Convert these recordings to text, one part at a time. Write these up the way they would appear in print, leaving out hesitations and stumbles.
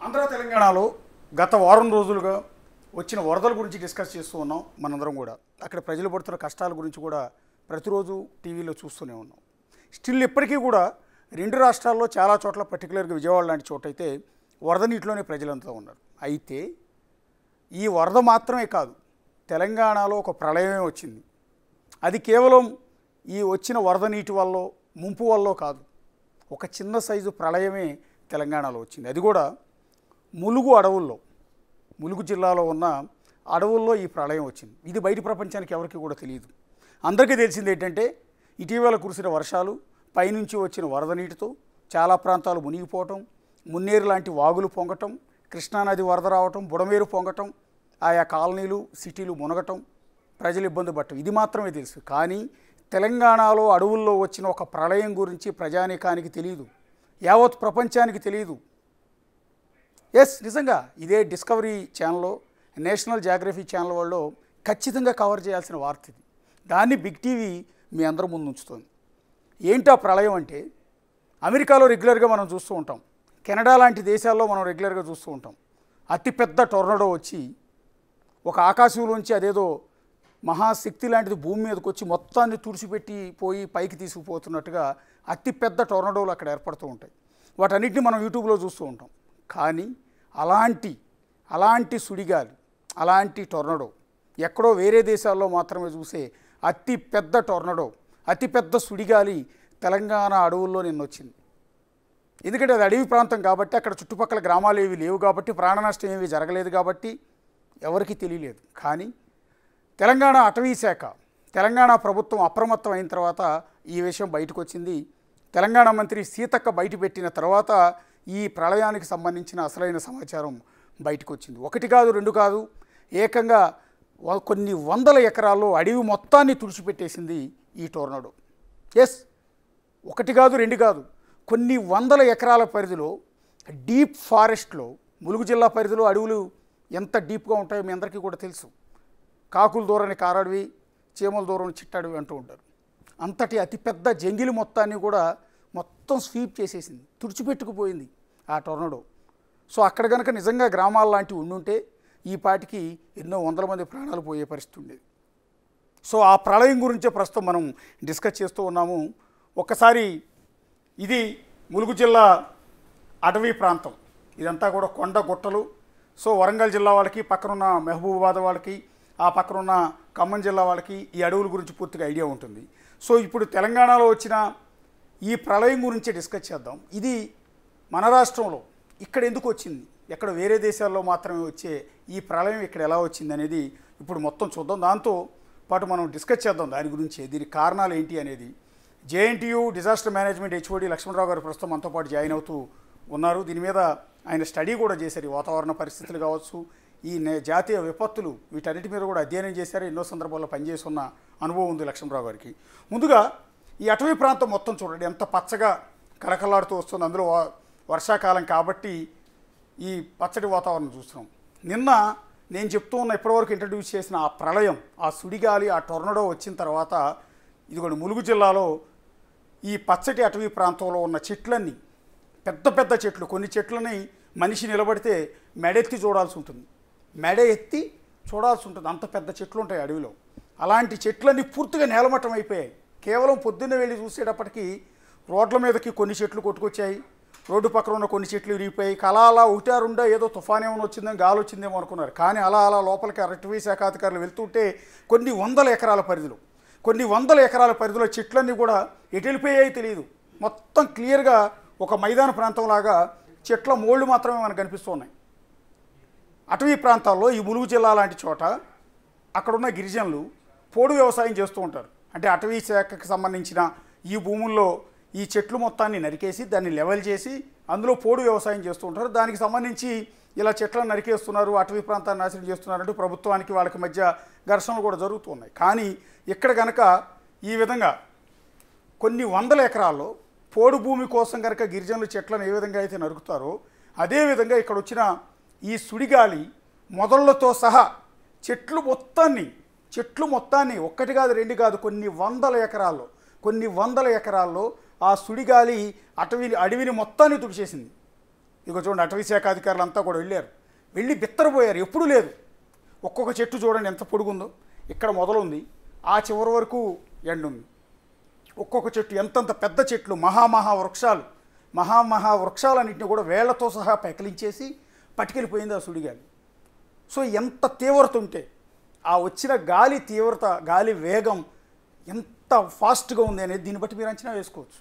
ఆంధ్ర తెలంగాణలో గత వారం రోజులుగా వచ్చిన వరదల గురించి డిస్కస్ చేస్తూ ఉన్నాం మనందరం కూడా. అక్కడ ప్రజలు పడుతున్న కష్టాల గురించి కూడా ప్రతిరోజు టీవీలో చూస్తూనే ఉన్నాం. స్టిల్ ఇప్పటికీ కూడా రెండు రాష్ట్రాల్లో చాలా చోట్ల, పర్టికులర్గా విజయవాడ లాంటి చోట అయితే వరద నీటిలోనే ప్రజలంతా ఉన్నారు. అయితే ఈ వరద మాత్రమే కాదు, తెలంగాణలో ఒక ప్రళయమే వచ్చింది. అది కేవలం ఈ వచ్చిన వరద నీటి వల్ల, ముంపు వల్ల కాదు, ఒక చిన్న సైజు ప్రళయమే తెలంగాణలో వచ్చింది. అది కూడా ములుగు అడవుల్లో, ములుగు జిల్లాలో ఉన్న అడవుల్లో ఈ ప్రళయం వచ్చింది. ఇది బయట ప్రపంచానికి ఎవరికి కూడా తెలియదు. అందరికీ తెలిసింది ఏంటంటే ఇటీవల కురిసిన వర్షాలు, పైనుంచి వచ్చిన వరద నీటితో చాలా ప్రాంతాలు మునిగిపోవటం, మున్నేరు లాంటి వాగులు పొంగటం, కృష్ణానది వరద రావటం, బుడమేరు పొంగటం, ఆయా కాలనీలు, సిటీలు మునగటం, ప్రజలు ఇబ్బంది పడటం, ఇది మాత్రమే తెలుసు. కానీ తెలంగాణలో అడవుల్లో వచ్చిన ఒక ప్రళయం గురించి ప్రజానీకానికి తెలియదు, యావత్ ప్రపంచానికి తెలియదు. ఎస్, నిజంగా ఇదే డిస్కవరీ ఛానల్లో, నేషనల్ జాగ్రఫీ ఛానల్ వాళ్ళు ఖచ్చితంగా కవర్ చేయాల్సిన వార్త ఇది. దాన్ని బిగ్ టీవీ మీ అందరి ముందు ఉంచుతుంది. ఏంటా ప్రళయం అంటే, అమెరికాలో రెగ్యులర్గా మనం చూస్తూ ఉంటాం, కెనడా లాంటి దేశాల్లో మనం రెగ్యులర్గా చూస్తూ ఉంటాం. అతిపెద్ద టొర్నడో వచ్చి ఒక ఆకాశంలోంచి అదేదో మహాశక్తి లాంటిది భూమి మీదకి వచ్చి మొత్తాన్ని తుడిచిపెట్టి పోయి పైకి తీసుకుపోతున్నట్టుగా అతిపెద్ద టొర్నడోలు అక్కడ ఏర్పడుతూ ఉంటాయి. వాటన్నిటిని మనం యూట్యూబ్లో చూస్తూ ఉంటాం. కానీ అలాంటి సుడిగాలి, అలాంటి టొర్నడో ఎక్కడో వేరే దేశాల్లో మాత్రమే చూసే అతిపెద్ద టొర్నడో, అతిపెద్ద సుడిగాలి తెలంగాణ అడవుల్లో నిన్న వచ్చింది. ఎందుకంటే అది అడవి ప్రాంతం కాబట్టి, అక్కడ చుట్టుపక్కల గ్రామాలు ఏవి లేవు కాబట్టి, ప్రాణ నష్టం ఏమీ జరగలేదు కాబట్టి ఎవరికి తెలియలేదు. కానీ తెలంగాణ అటవీ శాఖ, తెలంగాణ ప్రభుత్వం అప్రమత్తం అయిన తర్వాత ఈ విషయం బయటకు వచ్చింది. తెలంగాణ మంత్రి సీతక్క బయట పెట్టిన తర్వాత ఈ ప్రళయానికి సంబంధించిన అసలైన సమాచారం బయటకు వచ్చింది. ఒకటి కాదు, రెండు కాదు, ఏకంగా కొన్ని వందల ఎకరాల్లో అడవి మొత్తాన్ని తుడిచిపెట్టేసింది ఈ టోర్నడో. ఎస్, ఒకటి కాదు, రెండు కాదు, కొన్ని వందల ఎకరాల పరిధిలో డీప్ ఫారెస్ట్లో, ములుగు జిల్లా పరిధిలో అడవులు ఎంత డీప్గా ఉంటాయో మీ అందరికీ కూడా తెలుసు. కాకులు దూరని కారడవి, చీమల దూరని చిట్టడవి అంటూ ఉంటారు. అంతటి అతిపెద్ద జంగిలి మొత్తాన్ని కూడా మొత్తం స్వీప్ చేసేసింది, తుడిచిపెట్టుకుపోయింది ఆ టొర్నడో. సో అక్కడ కనుక నిజంగా గ్రామాల లాంటివి ఉండుంటే ఈ పాటికి ఎన్నో వందల మంది ప్రాణాలు పోయే పరిస్థితి ఉండేది. సో ఆ ప్రళయం గురించే ప్రస్తుతం మనం డిస్కస్ చేస్తూ ఉన్నాము. ఒక్కసారి ఇది ములుగు జిల్లా అటవీ ప్రాంతం, ఇదంతా కూడా కొండ గుట్టలు. సో వరంగల్ జిల్లా వాళ్ళకి, పక్కనున్న మహబూబాబాద్ వాళ్ళకి, ఆ పక్కనున్న ఖమ్మం జిల్లా వాళ్ళకి ఈ అడవుల గురించి పూర్తిగా ఐడియా ఉంటుంది. సో ఇప్పుడు తెలంగాణలో వచ్చిన ఈ ప్రళయం గురించి డిస్కస్ చేద్దాం. ఇది మన రాష్ట్రంలో ఇక్కడ ఎందుకు వచ్చింది, ఎక్కడ వేరే దేశాల్లో మాత్రమే వచ్చే ఈ ప్రళయం ఇక్కడ ఎలా వచ్చింది అనేది ఇప్పుడు మొత్తం చూద్దాం. దాంతో పాటు మనం డిస్కస్ చేద్దాం దాని గురించి, దీనికి కారణాలు ఏంటి అనేది. JNTU disaster management HOD Lakshmanarao గారు ప్రస్తుతం మనతో పాటు జాయిన్ అవుతూ ఉన్నారు. దీని మీద ఆయన స్టడీ కూడా చేశారు. ఈ వాతావరణ పరిస్థితులు కావచ్చు, ఈ జాతీయ విపత్తులు, వీటన్నిటి మీద కూడా అధ్యయనం చేశారు. ఎన్నో సందర్భాల్లో పనిచేసి ఉన్న అనుభవం ఉంది లక్ష్మణరావు గారికి. ముందుగా ఈ అటవీ ప్రాంతం మొత్తం చూడండి, ఎంత పచ్చగా కలకలాడుతూ వస్తుంది. అందులో వర్షాకాలం కాబట్టి ఈ పచ్చడి వాతావరణం చూస్తున్నాం. నిన్న నేను చెప్తూ ఉన్న ఇప్పటివరకు ఇంట్రడ్యూస్ చేసిన ఆ ప్రళయం, ఆ సుడిగాలి, ఆ టొర్నడో వచ్చిన తర్వాత ఇదిగోండి ములుగు జిల్లాలో ఈ పచ్చటి అటవీ ప్రాంతంలో ఉన్న చెట్లన్నీ, పెద్ద పెద్ద చెట్లు, కొన్ని చెట్లని మనిషి నిలబడితే మెడెత్తి చూడాల్సి ఉంటుంది, మెడ ఎత్తి చూడాల్సి ఉంటుంది, అంత పెద్ద చెట్లు ఉంటాయి అడవిలో. అలాంటి చెట్లన్నీ పూర్తిగా నేలమట్టం అయిపోయాయి. కేవలం పొద్దున్న వెళ్ళి చూసేటప్పటికి రోడ్ల మీదకి కొన్ని చెట్లు కొట్టుకొచ్చాయి, రోడ్డు పక్కన ఉన్న కొన్ని చెట్లు విరిగిపోయాయి. అలా ఒకటా రెండా ఏదో తుఫాన్ ఏమైనా వచ్చిందని, గాలి వచ్చిందేమో అనుకున్నారు. కానీ అలా లోపలికి అటవీ శాఖ అధికారులు వెళ్తుంటే కొన్ని వందల ఎకరాల పరిధిలో చెట్లన్నీ కూడా ఎటు వెళ్ళిపోయాయి తెలియదు. మొత్తం క్లియర్గా ఒక మైదాన ప్రాంతంలాగా చెట్ల మోళ్ళు మాత్రమే మనకు కనిపిస్తూ ఉన్నాయి. అటవీ ప్రాంతాల్లో ఈ ములుగు జిల్లా లాంటి చోట అక్కడున్న గిరిజనులు పోడు వ్యవసాయం చేస్తూ ఉంటారు. అంటే అటవీ శాఖకు సంబంధించిన ఈ భూముల్లో ఈ చెట్లు మొత్తాన్ని నరికేసి దాన్ని లెవెల్ చేసి అందులో పోడు వ్యవసాయం చేస్తూ ఉంటారు. దానికి సంబంధించి ఇలా చెట్లను నరికేస్తున్నారు, అటవీ ప్రాంతాన్ని నాశనం చేస్తున్నారంటూ ప్రభుత్వానికి వాళ్ళకి మధ్య ఘర్షణలు కూడా జరుగుతూ ఉన్నాయి. కానీ ఇక్కడ కనుక ఈ విధంగా కొన్ని వందల ఎకరాల్లో పోడు భూమి కోసం కనుక గిరిజనులు చెట్లను ఏ విధంగా అయితే నరుకుతారో, అదేవిధంగా ఇక్కడ వచ్చిన ఈ సుడిగాలి మొదళ్లతో సహా చెట్లు మొత్తాన్ని ఒక్కటి కాదు, రెండు కాదు, కొన్ని వందల ఎకరాల్లో ఆ సుడిగాలి అడవిని మొత్తాన్ని తుడిచేసింది. ఇక చూడండి అటవీ శాఖ అధికారులు అంతా కూడా వెళ్ళి బిత్తరపోయారు. ఎప్పుడూ లేదు. ఒక్కొక్క చెట్టు చూడండి ఎంత పొడుగుందో. ఇక్కడ మొదలుంది, ఆ చివరి వరకు ఎండ ఉంది. ఒక్కొక్క చెట్టు ఎంతంత పెద్ద చెట్లు, మహా వృక్షాలన్నింటినీ కూడా వేళ్లతో సహా పెకిలించేసి పట్టుకెళ్ళిపోయింది ఆ సుడిగాలి. సో ఎంత తీవ్రత ఉంటే ఆ వచ్చిన గాలి తీవ్రత, గాలి వేగం ఎంత ఫాస్ట్గా ఉంది అనేది దీన్ని బట్టి మీరు అంచనా వేసుకోవచ్చు.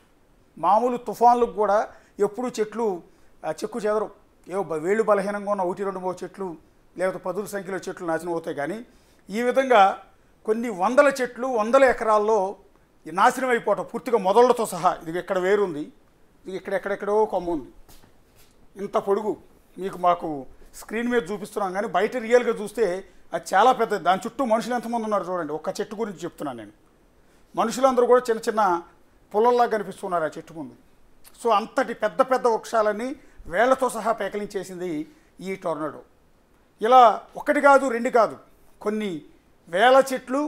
మామూలు తుఫాన్లకు కూడా ఎప్పుడూ చెట్లు చెక్కు చెదరు. వేళ్ళు బలహీనంగా ఉన్న 1-2 చెట్లు లేకపోతే 10 సంఖ్యలో చెట్లు నాశనం అవుతాయి. కానీ ఈ విధంగా కొన్ని వందల చెట్లు, వందల ఎకరాల్లో నాశనం అయిపోవటం పూర్తిగా మొదళ్లతో సహా. ఇది ఇక్కడ వేరుంది, ఇది ఎక్కడెక్కడో కొమ్మ ఉంది, ఇంత పొడుగు మాకు స్క్రీన్ మీద చూపిస్తున్నాం. కానీ బయట రియల్గా చూస్తే అది చాలా పెద్దది. దాని చుట్టూ మనుషులు ఎంతమంది ఉన్నారు చూడండి. ఒక్క చెట్టు గురించి చెప్తున్నాను నేను. మనుషులందరూ కూడా చిన్న చిన్న పొలంలా కనిపిస్తున్నారు ఆ చెట్టు ముందు. సో అంతటి పెద్ద వృక్షాలన్నీ వేళ్లతో సహా పేకలించేసింది ఈ టోర్నడో. ఇలా ఒకటి కాదు, రెండు కాదు, కొన్ని వేల చెట్లు,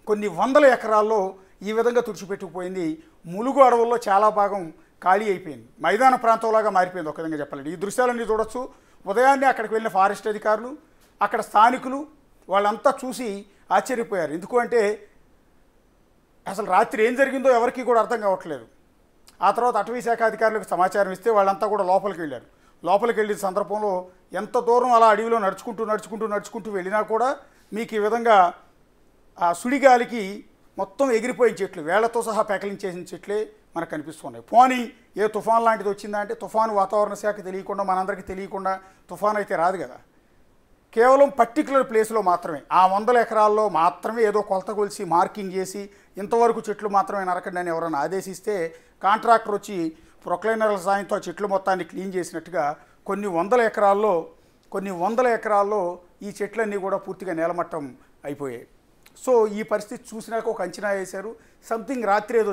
కొన్ని వందల ఎకరాల్లో ఈ విధంగా తుడిచిపెట్టుకుపోయింది. ములుగు అడవుల్లో చాలా భాగం ఖాళీ అయిపోయింది, మైదాన ప్రాంతంలాగా మారిపోయింది. ఒక విధంగా చెప్పాలండి. ఈ దృశ్యాలన్నీ చూడొచ్చు. ఉదయాన్నే అక్కడికి వెళ్ళిన ఫారెస్ట్ అధికారులు, అక్కడ స్థానికులు వాళ్ళంతా చూసి ఆశ్చర్యపోయారు. ఎందుకు అంటే అసలు రాత్రి ఏం జరిగిందో ఎవరికి కూడా అర్థం కావట్లేదు. ఆ తర్వాత అటవీ శాఖ అధికారులకు సమాచారం ఇస్తే వాళ్ళంతా కూడా లోపలికి వెళ్ళారు. లోపలికి వెళ్ళిన సందర్భంలో ఎంత దూరం అలా అడవిలో నడుచుకుంటూ వెళ్ళినా కూడా మీకు ఈ విధంగా ఆ సుడిగాలికి మొత్తం ఎగిరిపోయిన చెట్లు, వేళ్లతో సహా పెకలించేసిన చెట్లే మనకు కనిపిస్తున్నాయి. పోనీ ఏ తుఫాన్ లాంటిది వచ్చిందా అంటే తుఫాను వాతావరణ శాఖ తెలియకుండా, మనందరికీ తెలియకుండా తుఫాన్ అయితే రాదు కదా. కేవలం పర్టికులర్ ప్లేస్లో మాత్రమే, ఆ 100 ఎకరాల్లో మాత్రమే ఏదో కొలత కొలిసి మార్కింగ్ చేసి ఇంతవరకు చెట్లు మాత్రమే నరకండి అని ఎవరైనా ఆదేశిస్తే కాంట్రాక్టర్ వచ్చి ప్రొక్లైనర్ల సాయంతో ఆ చెట్లు మొత్తాన్ని క్లీన్ చేసినట్టుగా కొన్ని వందల ఎకరాల్లో ఈ చెట్లన్నీ కూడా పూర్తిగా నేలమట్టం అయిపోయాయి. సో ఈ పరిస్థితి చూసినాక ఒక అంచనా వేశారు. సంథింగ్ రాత్రి ఏదో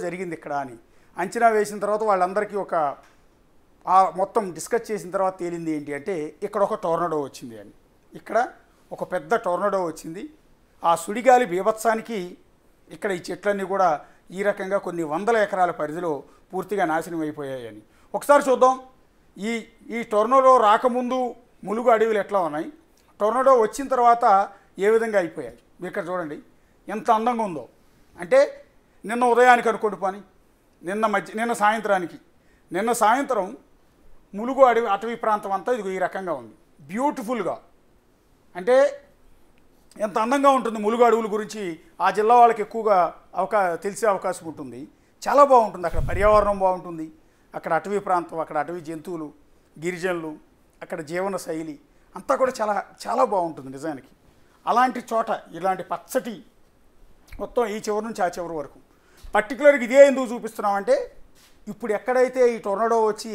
జరిగింది ఇక్కడ అని అంచనా వేసిన తర్వాత వాళ్ళందరికీ మొత్తం డిస్కస్ చేసిన తర్వాత తేలింది ఏంటి అంటే ఇక్కడ ఒక టోర్నడో వచ్చింది అని. ఇక్కడ ఒక పెద్ద టోర్నడో వచ్చింది. ఆ సుడిగాలి బీభత్సానికి ఇక్కడ ఈ చెట్లన్నీ కూడా ఈ రకంగా కొన్ని వందల ఎకరాల పరిధిలో పూర్తిగా నాశనం అయిపోయాయని. ఒకసారి చూద్దాం ఈ టోర్నడో రాకముందు ములుగు అడవులు ఎట్లా ఉన్నాయి, టోర్నడో వచ్చిన తర్వాత ఏ విధంగా అయిపోయాయి. మీరు ఇక్కడ చూడండి ఎంత అందంగా ఉందో. అంటే నిన్న ఉదయానికి అనుకోండి పని, నిన్న సాయంత్రం ములుగు అటవీ ప్రాంతం అంతా ఇది ఈ రకంగా ఉంది, బ్యూటిఫుల్గా. అంటే ఎంత అందంగా ఉంటుంది ములుగు అడవుల గురించి ఆ జిల్లా వాళ్ళకి ఎక్కువగా తెలిసే అవకాశం ఉంటుంది. చాలా బాగుంటుంది. అక్కడ పర్యావరణం బాగుంటుంది, అక్కడ అటవీ ప్రాంతం, అక్కడ అటవీ జంతువులు, గిరిజనులు, అక్కడ జీవన శైలి అంతా కూడా చాలా చాలా బాగుంటుంది నిజానికి. అలాంటి చోట ఇలాంటి పచ్చటి మొత్తం ఈ చివరి నుంచి ఆ చివరి వరకు. పర్టికులర్గా ఇదే ఎందుకు చూపిస్తున్నామంటే ఇప్పుడు ఎక్కడైతే ఈ టోర్నడో వచ్చి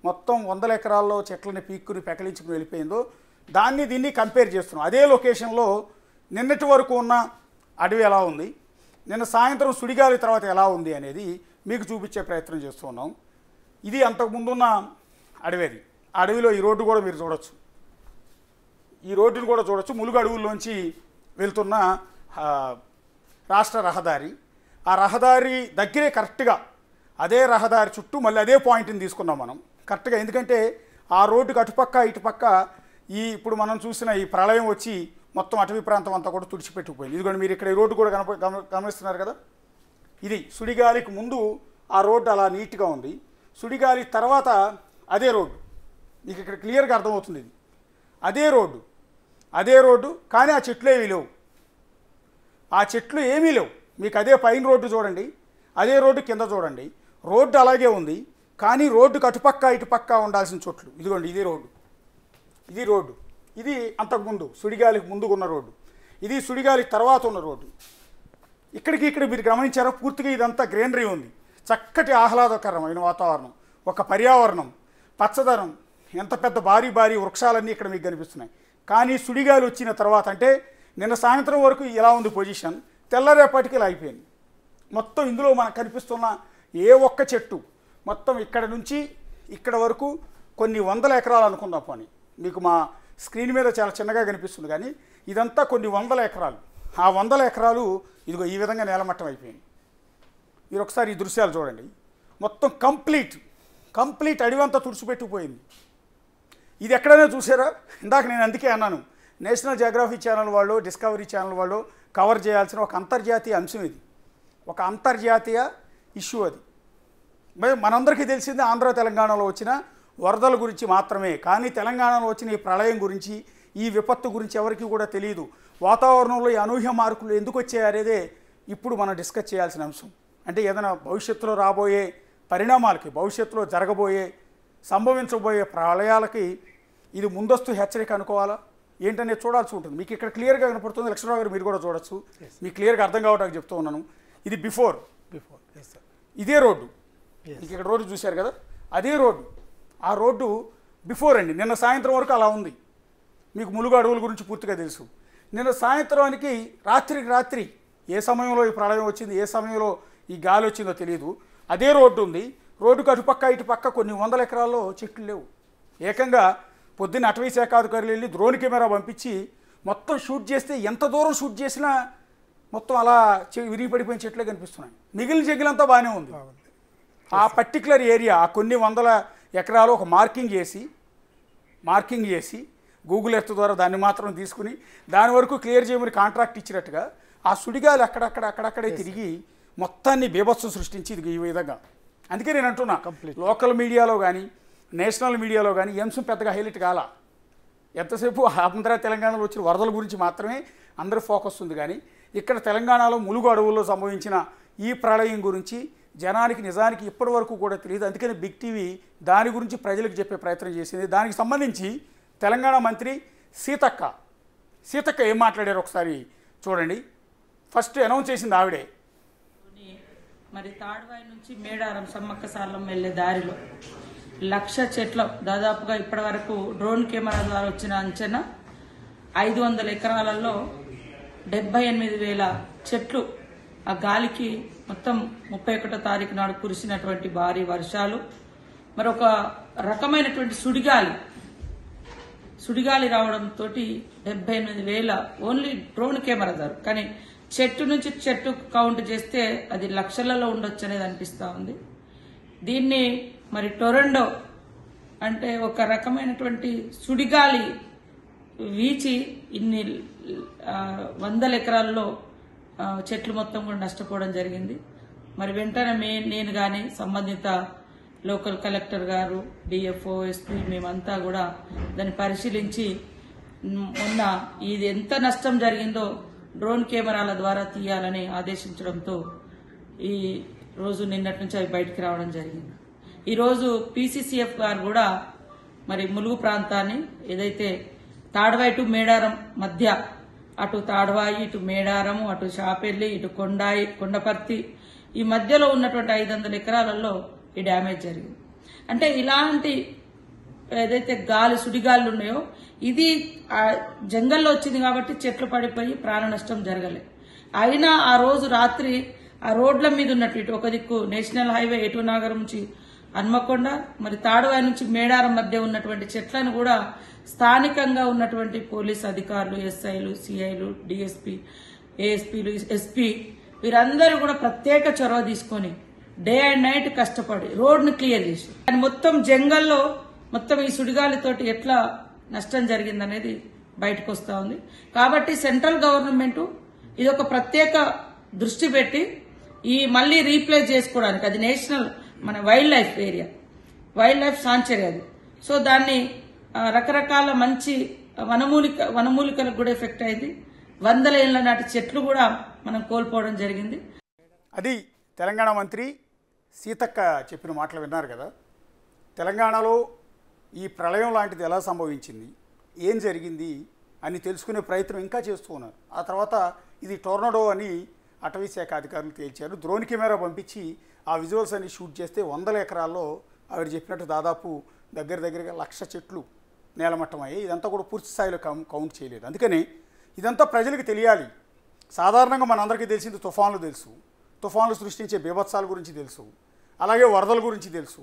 మొత్తం 100 ఎకరాల్లో చెట్లని పెకలించుకుని వెళ్ళిపోయిందో దీన్ని కంపేర్ చేస్తున్నాం. అదే లొకేషన్లో నిన్నటి వరకు ఉన్న అడవి ఎలా ఉంది, నిన్న సాయంత్రం సుడిగాలి తర్వాత ఎలా ఉంది అనేది మీకు చూపించే ప్రయత్నం చేస్తున్నాం. ఇది అంతకుముందున్న అడవి. అడవిలో ఈ రోడ్డు కూడా మీరు చూడొచ్చు, ఈ రోడ్డును కూడా చూడొచ్చు. ములుగు అడవుల్లోంచి వెళ్తున్న రాష్ట్ర రహదారి. ఆ రహదారి దగ్గరే కరెక్ట్గా అదే రహదారి చుట్టూ మళ్ళీ అదే పాయింట్ని తీసుకున్నాం మనం కరెక్ట్గా. ఎందుకంటే ఆ రోడ్డుకి అటుపక్క ఇటుపక్క ఇప్పుడు మనం చూసిన ఈ ప్రళయం వచ్చి మొత్తం అటవీ ప్రాంతం అంతా కూడా తుడిచిపెట్టుకుపోయింది. ఇదిగోండి మీరు ఇక్కడ ఈ రోడ్డు కూడా గమనిస్తున్నారు కదా. ఇది సుడిగాలికి ముందు ఆ రోడ్డు అలా నీట్గా ఉంది, సుడిగాలి తర్వాత అదే రోడ్డు మీకు ఇక్కడ క్లియర్గా అర్థమవుతుంది. ఇది అదే రోడ్డు కానీ ఆ చెట్లు ఏమీ లేవు. మీకు అదే పైన రోడ్డు చూడండి, అదే రోడ్డు కింద చూడండి, రోడ్డు అలాగే ఉంది. కానీ రోడ్డుకి అటుపక్క ఇటుపక్క ఉండాల్సిన చోట్లు ఇదిగోండి ఇది రోడ్డు. ఇది అంతకుముందు సుడిగాలికి ముందుకున్న రోడ్డు, ఇది సుడిగాలి తర్వాత ఉన్న రోడ్డు. ఇక్కడ మీరు గమనించారా పూర్తిగా ఇదంతా గ్రీనరీ ఉంది, చక్కటి ఆహ్లాదకరమైన వాతావరణం, ఒక పర్యావరణం, పచ్చదనం, ఎంత పెద్ద భారీ వృక్షాలన్నీ ఇక్కడ మీకు కనిపిస్తున్నాయి. కానీ సుడిగాలి వచ్చిన తర్వాత అంటే నిన్న సాయంత్రం వరకు ఇలా ఉంది పొజిషన్, తెల్లరేపటికి ఇలా అయిపోయింది. మొత్తం ఇందులో మనకు కనిపిస్తున్న ఏ ఒక్క చెట్టు మొత్తం ఇక్కడ నుంచి ఇక్కడ వరకు కొన్ని వందల ఎకరాలు అనుకుందాం పోనీ, మీకు మా స్క్రీన్ మీద చాలా చిన్నగా కనిపిస్తుంది కానీ ఇదంతా కొన్ని వందల ఎకరాలు. ఆ 100 ఎకరాలు ఇదిగో ఈ విధంగా నేలమట్టం అయిపోయింది. మీరు ఒకసారి ఈ దృశ్యాలు చూడండి. మొత్తం కంప్లీట్ అడివంతా తుడిచిపెట్టుకుపోయింది. ఇది ఎక్కడైనా చూసారా? ఇందాక నేను అందుకే అన్నాను, నేషనల్ జియోగ్రఫీ ఛానల్ వాళ్ళు, డిస్కవరీ ఛానల్ వాళ్ళు కవర్ చేయాల్సిన ఒక అంతర్జాతీయ అంశం ఇది, ఒక అంతర్జాతీయ ఇష్యూ అది. మరి మనందరికీ తెలిసింది ఆంధ్ర తెలంగాణలో వచ్చిన వరదల గురించి మాత్రమే, కానీ తెలంగాణలో వచ్చిన ఈ ప్రళయం గురించి, ఈ విపత్తు గురించి ఎవరికి కూడా తెలియదు. వాతావరణంలో ఈ అనూహ్య మార్పులు ఎందుకు వచ్చాయనేదే ఇప్పుడు మనం డిస్కస్ చేయాల్సిన అంశం. అంటే ఏదైనా భవిష్యత్తులో రాబోయే పరిణామాలకి, భవిష్యత్తులో జరగబోయే సంభవించబోయే ప్రళయాలకి ఇది ముందస్తు హెచ్చరిక అనుకోవాలా ఏంటనేది చూడాల్సి ఉంటుంది. మీకు ఇక్కడ క్లియర్గా కనపడుతుంది, లక్ష్మణరావు గారు మీరు కూడా చూడొచ్చు, మీకు క్లియర్గా అర్థం కావడానికి చెప్తూ ఉన్నాను. ఇది బిఫోర్ ఇదే రోడ్డు, మీకు ఇక్కడ రోడ్డు చూశారు కదా, అదే రోడ్డు. ఆ రోడ్డు బిఫోర్ అండి, నిన్న సాయంత్రం వరకు అలా ఉంది. మీకు ములుగు అడవుల గురించి పూర్తిగా తెలుసు. నిన్న సాయంత్రానికి రాత్రికి రాత్రి ఏ సమయంలో ఈ ప్రళయం వచ్చింది, ఏ సమయంలో ఈ గాలి వచ్చిందో తెలియదు. అదే రోడ్డు ఉంది, రోడ్డుకు అటుపక్క ఇటుపక్క కొన్ని వందల ఎకరాల్లో చెట్లు లేవు. ఏకంగా పొద్దున్న అటవీ శాఖ అధికారులు వెళ్ళి డ్రోన్ కెమెరా పంపించి మొత్తం షూట్ చేస్తే ఎంత దూరం షూట్ చేసినా మొత్తం అలా విరిగి పడిపోయిన చెట్లే కనిపిస్తున్నాయి. మిగిలిన చెగ్గులంతా బాగానే ఉంది. ఆ పర్టికులర్ ఏరియా, ఆ కొన్ని వందల ఎకరాలు ఒక మార్కింగ్ చేసి గూగుల్ ఎర్త్ ద్వారా దాన్ని మాత్రం తీసుకుని దాని వరకు క్లియర్ చేయమని కాంట్రాక్ట్ ఇచ్చినట్టుగా ఆ సుడిగాలు అక్కడక్కడే తిరిగి మొత్తాన్ని బీభత్సం సృష్టించి ఇది ఈ విధంగా. అందుకే నేను అంటున్నా, లోకల్ మీడియాలో కానీ నేషనల్ మీడియాలో కానీ ఈ అంశం పెద్దగా హైలైట్ కాల. ఎంతసేపు ఆంధ్ర తెలంగాణలో వచ్చిన వరదల గురించి మాత్రమే అందరూ ఫోకస్ ఉంది. కానీ ఇక్కడ తెలంగాణలో ములుగు అడవుల్లో సంభవించిన ఈ ప్రళయం గురించి జనానికి నిజానికి ఇప్పటి వరకు కూడా తెలియదు. అందుకని బిగ్ టీవీ దాని గురించి ప్రజలకు చెప్పే ప్రయత్నం చేసింది. దానికి సంబంధించి తెలంగాణ మంత్రి సీతక్క ఏం మాట్లాడారు ఒకసారి చూడండి. ఫస్ట్ అనౌన్స్ చేసింది ఆవిడే. మరి తాడ్వాయి నుంచి మేడారం సమ్మక్క సార్లం వెళ్లే దారిలో 1,00,000 చెట్లు దాదాపుగా ఇప్పటి వరకు డ్రోన్ కెమెరా ద్వారా వచ్చిన అంచనా 500 ఎకరాలలో 78,000 చెట్లు ఆ గాలికి మొత్తం 31వ తారీఖు నాడు కురిసినటువంటి భారీ వర్షాలు, మరొక రకమైనటువంటి సుడిగాలి రావడంతో 78,000 ఓన్లీ డ్రోన్ కెమెరా ద్వారా. కానీ చెట్టు నుంచి చెట్టు కౌంట్ చేస్తే అది లక్షలలో ఉండొచ్చు అనేది అనిపిస్తూ ఉంది. దీన్ని మరి టొరండో అంటే ఒక రకమైనటువంటి సుడిగాలి వీచి ఇన్ని వందల ఎకరాల్లో చెట్లు మొత్తం కూడా నష్టపోవడం జరిగింది. మరి వెంటనే నేను కానీ సంబంధిత లోకల్ కలెక్టర్ గారు, డిఎఫ్ఓ, ఎస్పీ మేమంతా కూడా దాన్ని పరిశీలించి మొన్న ఇది ఎంత నష్టం జరిగిందో డ్రోన్ కెమెరాల ద్వారా తీయాలని ఆదేశించడంతో ఈ రోజు నిన్నటి నుంచి అవి బయటికి రావడం జరిగింది. ఈరోజు పీసీసీఎఫ్ గారు కూడా మరి ములుగు ప్రాంతాన్ని ఏదైతే తాడ్వాయి టు మేడారం మధ్య, అటు తాడ్వాయి, ఇటు మేడారము, అటు షాపెల్లి, ఇటు కొండపర్తి, ఈ మధ్యలో ఉన్నటువంటి 500 ఎకరాలలో ఈ డ్యామేజ్ జరిగింది. అంటే ఇలాంటి ఏదైతే సుడిగాలు ఉన్నాయో ఇది జంగల్లో వచ్చింది కాబట్టి చెట్లు పడిపోయి ప్రాణ నష్టం జరగలే. అయినా ఆ రోజు రాత్రి ఆ రోడ్ల మీద ఉన్నట్టు ఇటు ఒక దిక్కు నేషనల్ హైవే ఏటునాగరం నుంచి హన్మకొండ, మరి తాడువాయి నుంచి మేడారం మధ్య ఉన్నటువంటి చెట్లను కూడా స్థానికంగా ఉన్నటువంటి పోలీస్ అధికారులు, ఎస్ఐలు, సిఐలు, డిఎస్పీ, ఏఎస్పీలు, ఎస్పీ వీరందరూ కూడా ప్రత్యేక చొరవ తీసుకొని డే అండ్ నైట్ కష్టపడి రోడ్ను క్లియర్ చేసి మొత్తం జంగల్లో మొత్తం ఈ సుడిగాలితోటి ఎట్లా నష్టం జరిగిందనేది బయటకు వస్తా ఉంది. కాబట్టి సెంట్రల్ గవర్నమెంట్ ఇది ఒక ప్రత్యేక దృష్టి పెట్టి ఈ మళ్లీ రీప్లేస్ చేసుకోవడానికి, అది నేషనల్ మన wild life area, wild life sanctuary అది. సో దాన్ని రకరకాల మంచి వనమూలికలకు కూడా ఎఫెక్ట్ అయింది. 100 ఏళ్ల నాటి చెట్లు కూడా మనం కోల్పోవడం జరిగింది. అది తెలంగాణ మంత్రి సీతక్క చెప్పిన మాటలు విన్నారు కదా. తెలంగాణలో ఈ ప్రళయం లాంటిది ఎలా సంభవించింది, ఏం జరిగింది అని తెలుసుకునే ప్రయత్నం ఇంకా చేస్తూ ఉన్నారు. ఆ తర్వాత ఇది టోర్నడో అని అటవీ శాఖ అధికారులు తేల్చారు. డ్రోన్ కెమెరా పంపించి ఆ విజువల్స్ అన్ని షూట్ చేస్తే 100 ఎకరాల్లో ఆవిడ చెప్పినట్టు దాదాపు దగ్గరగా 1,00,000 చెట్లు నేలమట్టం అయ్యాయి. ఇదంతా కూడా పూర్తి స్థాయిలో కౌంట్ చేయలేదు. అందుకని ఇదంతా ప్రజలకు తెలియాలి. సాధారణంగా మనందరికీ తెలిసింది తుఫాన్లు తెలుసు, తుఫాన్లు సృష్టించే బీభత్సాల గురించి తెలుసు, అలాగే వరదల గురించి తెలుసు.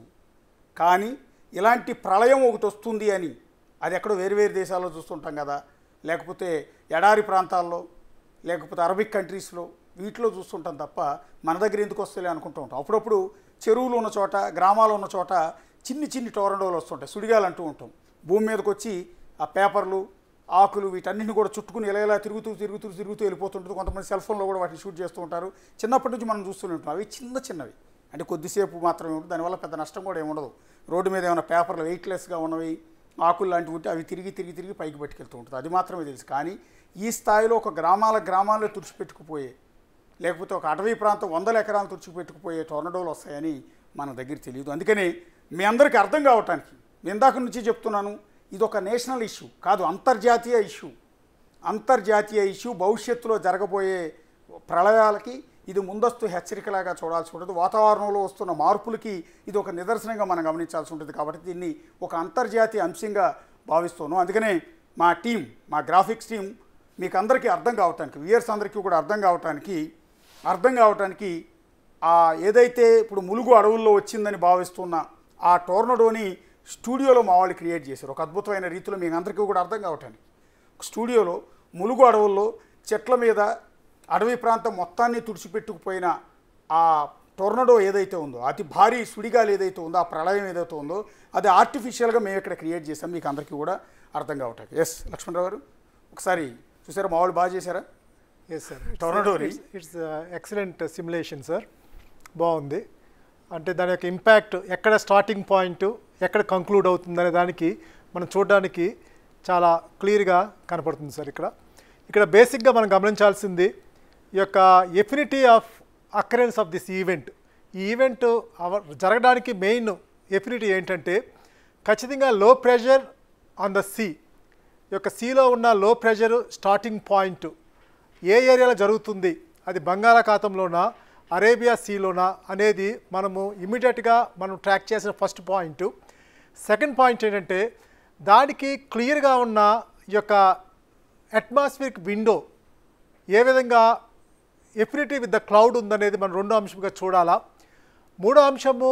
కానీ ఇలాంటి ప్రళయం ఒకటి వస్తుంది అని అది ఎక్కడో వేరు దేశాల్లో చూస్తుంటాం కదా, లేకపోతే ఎడారి ప్రాంతాల్లో, లేకపోతే అరబిక్ కంట్రీస్లో, వీటిలో చూస్తుంటాం తప్ప మన దగ్గర ఎందుకు వస్తలే అనుకుంటూ ఉంటాం. అప్పుడప్పుడు చెరువులు ఉన్న చోట, గ్రామాలు ఉన్న చోట చిన్ని చిన్ని టోర్నడోలు వస్తుంటాయి, సుడిగాలు అంటూ ఉంటాం. భూమి మీదకి వచ్చి ఆ పేపర్లు, ఆకులు వీటన్నిటిని కూడా చుట్టుకుని ఇలా తిరుగుతూ వెళ్ళిపోతుంటుంది. కొంతమంది సెల్ ఫోన్లో కూడా వాటిని షూట్ చేస్తూ ఉంటారు. చిన్నప్పటి నుంచి మనం చూస్తూనే ఉంటాం. అవి చిన్నవి, అంటే కొద్దిసేపు మాత్రమే ఉంటుంది. దానివల్ల పెద్ద నష్టం కూడా ఏముండదు. రోడ్డు మీద ఏమైనా పేపర్లు వెయిట్లెస్గా ఉన్నవి, ఆకులు లాంటివి ఉంటే అవి తిరిగి పైకి పట్టుకెళ్తూ ఉంటుంది. అది మాత్రమే తెలుసు. కానీ ఈ స్థాయిలో ఒక గ్రామాల్లో తుడిచిపెట్టుకుపోయే, లేకపోతే ఒక అటవీ ప్రాంతం 100 ఎకరాలు తుడిచిపెట్టుకుపోయే టోర్నడోలు వస్తాయని మన దగ్గర తెలియదు. అందుకని మీ అందరికీ అర్థం కావటానికి ఇందాక నుంచి చెప్తున్నాను, ఇది ఒక నేషనల్ ఇష్యూ కాదు, అంతర్జాతీయ ఇష్యూ. భవిష్యత్తులో జరగబోయే ప్రళయాలకి ఇది ముందస్తు హెచ్చరికలాగా చూడాల్సి ఉంటుంది. వాతావరణంలో వస్తున్న మార్పులకి ఇది ఒక నిదర్శనంగా మనం గమనించాల్సి ఉంటుంది. కాబట్టి దీన్ని ఒక అంతర్జాతీయ అంశంగా భావిస్తున్నాం. అందుకనే మా గ్రాఫిక్స్ టీం మీకు అందరికీ అర్థం కావటానికి, వ్యూయర్స్ అందరికీ కూడా అర్థం కావటానికి ఏదైతే ఇప్పుడు ములుగు అడవుల్లో వచ్చిందని భావిస్తున్న ఆ టోర్నడోని స్టూడియోలో మా వాళ్ళు క్రియేట్ చేశారు. ఒక అద్భుతమైన రీతిలో మీకు అందరికీ కూడా అర్థం కావటానికి స్టూడియోలో ములుగు అడవుల్లో చెట్ల మీద అడవి ప్రాంతం మొత్తాన్ని తుడిచిపెట్టుకుపోయిన ఆ టోర్నడో ఏదైతే ఉందో, అతి భారీ సుడిగాలి ఏదైతే ఉందో, ఆ ప్రళయం ఏదైతే ఉందో, అది ఆర్టిఫిషియల్గా మేము ఇక్కడ క్రియేట్ చేసాం. మీకు అందరికీ కూడా అర్థం కావటానికి. ఎస్ లక్ష్మణరావు గారు, ఒకసారి చూసారా మా వాళ్ళు బాగా చేశారా? ఎస్ సార్, టోర్నడోని ఇట్స్ ఎక్సలెంట్ సిమ్యులేషన్ సార్. బాగుంది. అంటే దాని యొక్క ఇంపాక్ట్ ఎక్కడ స్టార్టింగ్ పాయింట్, ఎక్కడ కంక్లూడ్ అవుతుందనే దానికి మనం చూడడానికి చాలా క్లియర్గా కనపడుతుంది సార్. ఇక్కడ బేసిక్గా మనం గమనించాల్సింది ఈ యొక్క affinity of occurrence of this event. ఈ ఈవెంట్ జరగడానికి మెయిన్ ఎఫినిటీ ఏంటంటే ఖచ్చితంగా లో ప్రెషర్ ఆన్ ద సీ. ఈ యొక్క సీలో ఉన్న లో ప్రెషర్ స్టార్టింగ్ పాయింట్ ఏ ఏరియాలో జరుగుతుంది, అది బంగాళాఖాతంలోనా అరేబియా సీలోనా అనేది మనము ఇమీడియట్గా మనం ట్రాక్ చేసిన ఫస్ట్ పాయింట్. సెకండ్ పాయింట్ ఏంటంటే దానికి క్లియర్గా ఉన్న ఈ యొక్క అట్మాస్ఫియరిక్ విండో ఏ విధంగా ఎఫినిటీ విత్ ద క్లౌడ్ ఉందనేది మనం రెండో అంశంగా చూడాలా. మూడో అంశము